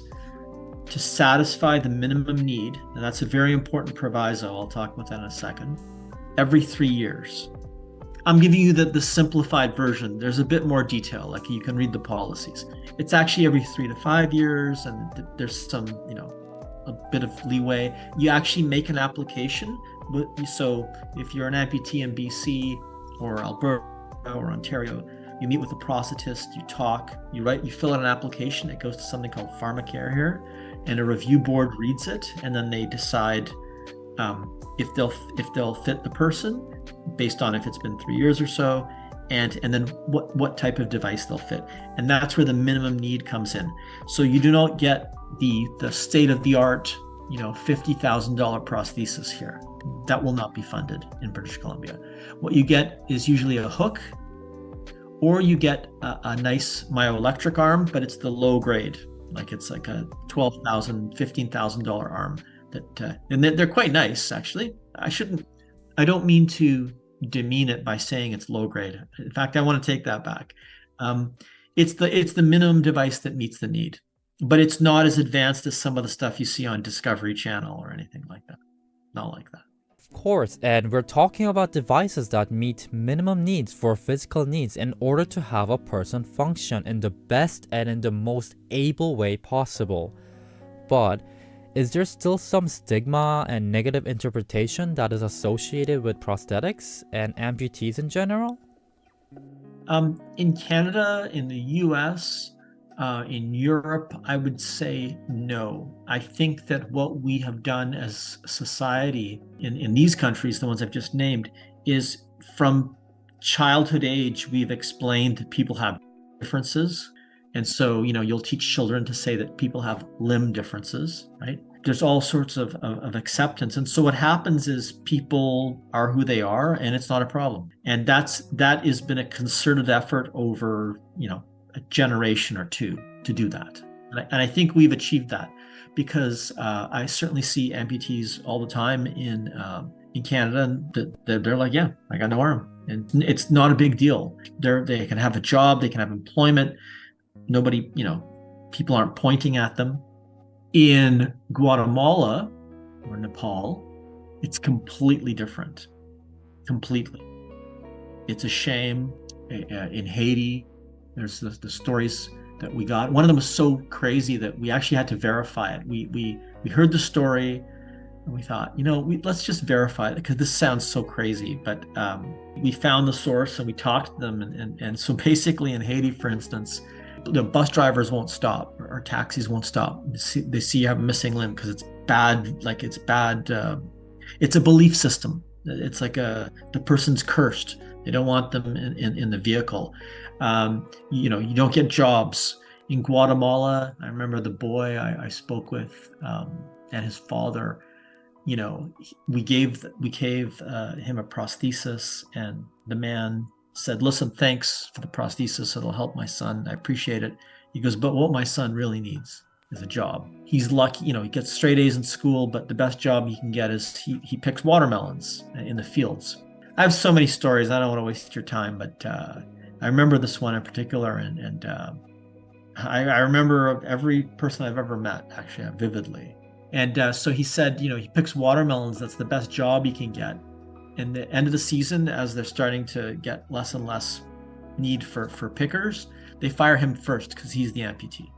to satisfy the minimum need. And that's a very important proviso. I'll talk about that in a second. Every 3 years. I'm giving you the simplified version. There's a bit more detail, like you can read the policies. It's actually every 3 to 5 years, and there's some, a bit of leeway. You actually make an application. So if you're an amputee in BC or Alberta or Ontario, you meet with a prosthetist, you talk, you fill out an application. It goes to something called PharmaCare here, and a review board reads it, and then they decide if they'll fit the person based on if it's been 3 years or so, and then what type of device they'll fit. And that's where the minimum need comes in. So you do not get the state-of-the-art, $50,000 prosthesis here. That will not be funded in British Columbia. What you get is usually a hook, or you get a nice myoelectric arm, but it's the low grade. Like it's like a $12,000, $15,000 arm and they're quite nice, actually. I don't mean to demean it by saying it's low grade. In fact, I want to take that back. It's the minimum device that meets the need, but it's not as advanced as some of the stuff you see on Discovery Channel or anything like that. Not like that. Of course, and we're talking about devices that meet minimum needs for physical needs in order to have a person function in the best and in the most able way possible. But is there still some stigma and negative interpretation that is associated with prosthetics and amputees in general? In Canada, in the US, In Europe, I would say no. I think that what we have done as society in these countries, the ones I've just named, is from childhood age, we've explained that people have differences. And so, you'll teach children to say that people have limb differences, right? There's all sorts of acceptance. And so what happens is people are who they are, and it's not a problem. And that has been a concerted effort over, a generation or two to do that. And I think we've achieved that, because I certainly see amputees all the time in Canada, and they're like, yeah, I got no arm. And it's not a big deal. They can have a job, they can have employment. Nobody, people aren't pointing at them. In Guatemala or Nepal, it's completely different. Completely. It's a shame. In Haiti, there's the stories that we got. One of them was so crazy that we actually had to verify it. We heard the story and we thought, let's just verify it, because this sounds so crazy. But we found the source and we talked to them. And so basically in Haiti, for instance, the bus drivers won't stop, or taxis won't stop. They see you have a missing limb because it's bad. It's a belief system. It's like the person's cursed. They don't want them in the vehicle. You don't get jobs. In Guatemala, I remember the boy I spoke with and his father. We gave him a prosthesis, and the man said, listen, thanks for the prosthesis. It'll help my son. I appreciate it. He goes, but what my son really needs is a job. He's lucky, he gets straight A's in school, but the best job he can get is he picks watermelons in the fields. I have so many stories. I don't want to waste your time, but I remember this one in particular. And I remember every person I've ever met, actually, vividly. And so he said, he picks watermelons. That's the best job he can get. And the end of the season, as they're starting to get less and less need for pickers, they fire him first because he's the amputee.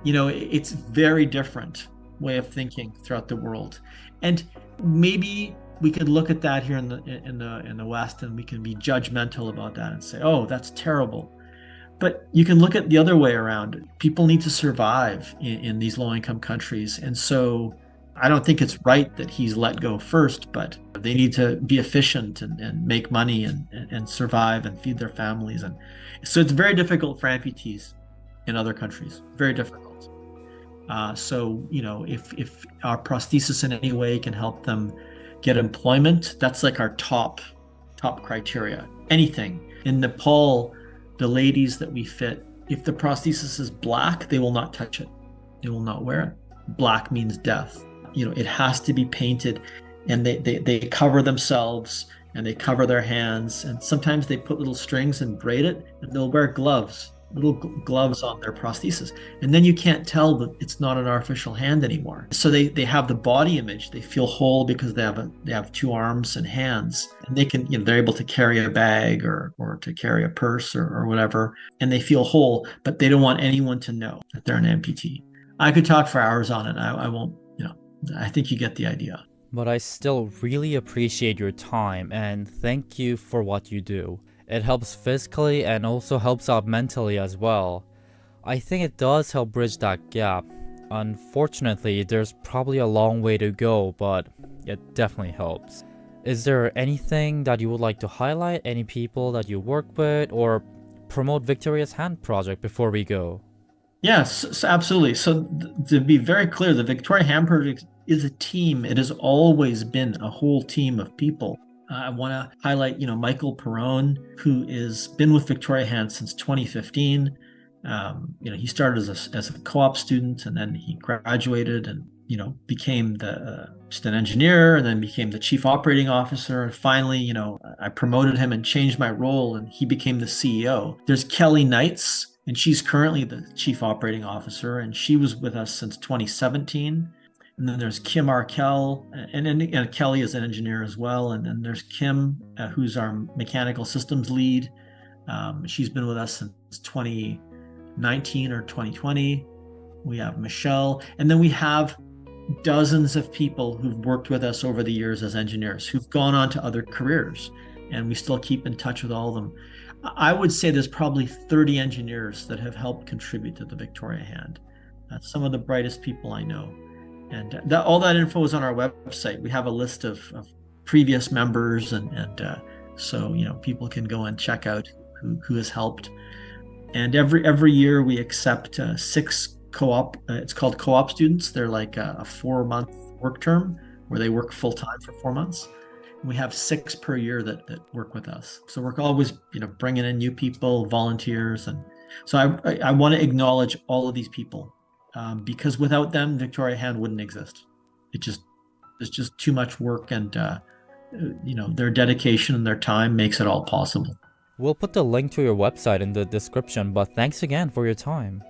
It's very different way of thinking throughout the world. And maybe we could look at that here in the West, and we can be judgmental about that and say, oh, that's terrible. But you can look at the other way around. People need to survive in these low-income countries. And so I don't think it's right that he's let go first, but they need to be efficient and make money and survive and feed their families. And so it's very difficult for amputees in other countries, very difficult. So, if our prosthesis in any way can help them get employment, that's like our top criteria. Anything. In Nepal, the ladies that we fit, if the prosthesis is black, they will not touch it. They will not wear it. Black means death. It has to be painted, and they cover themselves and they cover their hands, and sometimes they put little strings and braid it, and they'll wear little gloves on their prosthesis, and then you can't tell that it's not an artificial hand anymore. So they have the body image. They feel whole because they have two arms and hands, and they can they're able to carry a bag or to carry a purse or whatever, and they feel whole, but they don't want anyone to know that they're an amputee. I could talk for hours on it. I won't. I think you get the idea. But I still really appreciate your time, and thank you for what you do. It helps physically and also helps out mentally as well. I think it does help bridge that gap. Unfortunately, there's probably a long way to go, but it definitely helps. Is there anything that you would like to highlight, any people that you work with, or promote Victoria's Hand Project before we go? Yes, absolutely. So to be very clear, the Victoria Hand Project is a team. It has always been a whole team of people. I want to highlight, Michael Perrone, who has been with Victoria Hand since 2015. He started as a co-op student, and then he graduated and, became just an engineer, and then became the chief operating officer. And finally, I promoted him and changed my role, and he became the CEO. There's Kelly Knights, and she's currently the chief operating officer, and she was with us since 2017. And then there's Kim Arkell, and Kelly is an engineer as well. And then there's Kim, who's our mechanical systems lead. She's been with us since 2019 or 2020. We have Michelle, and then we have dozens of people who've worked with us over the years as engineers who've gone on to other careers, and we still keep in touch with all of them. I would say there's probably 30 engineers that have helped contribute to the Victoria Hand. Some of the brightest people I know. And all that info is on our website. We have a list of previous members, and so people can go and check out who has helped. And every year we accept 6 co-op. It's called co-op students. They're like a 4-month work term where they work full time for 4 months. We have 6 per year that work with us. So we're always bringing in new people, volunteers, and so I want to acknowledge all of these people because without them, Victoria Hand wouldn't exist. There's just too much work, and their dedication and their time makes it all possible. We'll put the link to your website in the description, but thanks again for your time.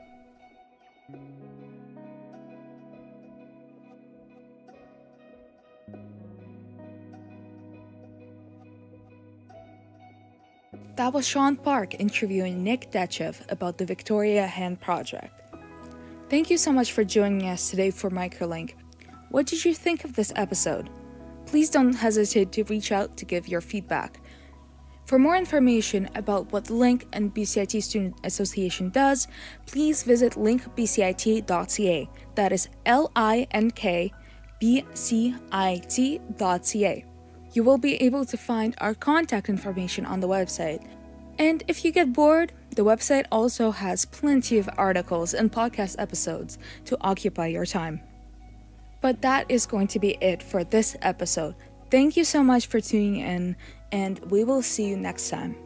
That was Sean Park interviewing Nick Detchev about the Victoria Hand Project. Thank you so much for joining us today for Microlink. What did you think of this episode? Please don't hesitate to reach out to give your feedback. For more information about what LINK and BCIT Student Association does, please visit linkbcit.ca. That is linkbcit.ca. You will be able to find our contact information on the website. And if you get bored, the website also has plenty of articles and podcast episodes to occupy your time. But that is going to be it for this episode. Thank you so much for tuning in, and we will see you next time.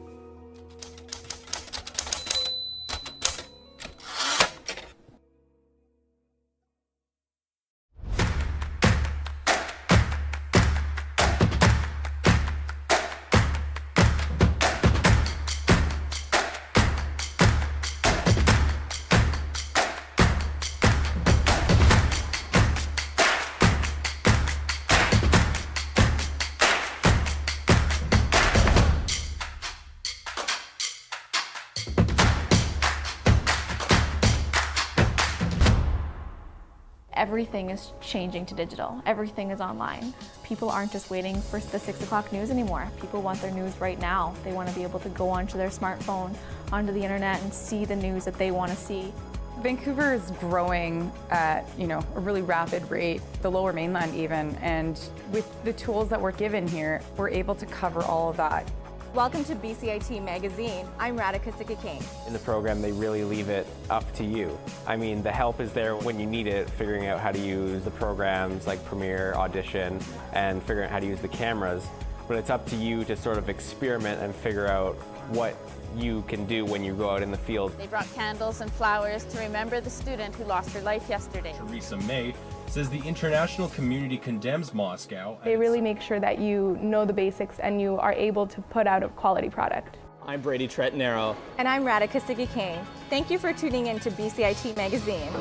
Everything is changing to digital. Everything is online. People aren't just waiting for the 6 o'clock news anymore. People want their news right now. They want to be able to go onto their smartphone, onto the internet, and see the news that they want to see. Vancouver is growing at a really rapid rate, the Lower Mainland even, and with the tools that we're given here, we're able to cover all of that. Welcome to BCIT Magazine. I'm Radhika Sikakane. In the program, they really leave it up to you. I mean, the help is there when you need it, figuring out how to use the programs like Premiere, Audition, and figuring out how to use the cameras. But it's up to you to sort of experiment and figure out what you can do when you go out in the field. They brought candles and flowers to remember the student who lost her life yesterday. Theresa May says the international community condemns Moscow. They really make sure that you know the basics and you are able to put out a quality product. I'm Brady Tretnero. And I'm Radhika Sikakane. Thank you for tuning in to BCIT Magazine.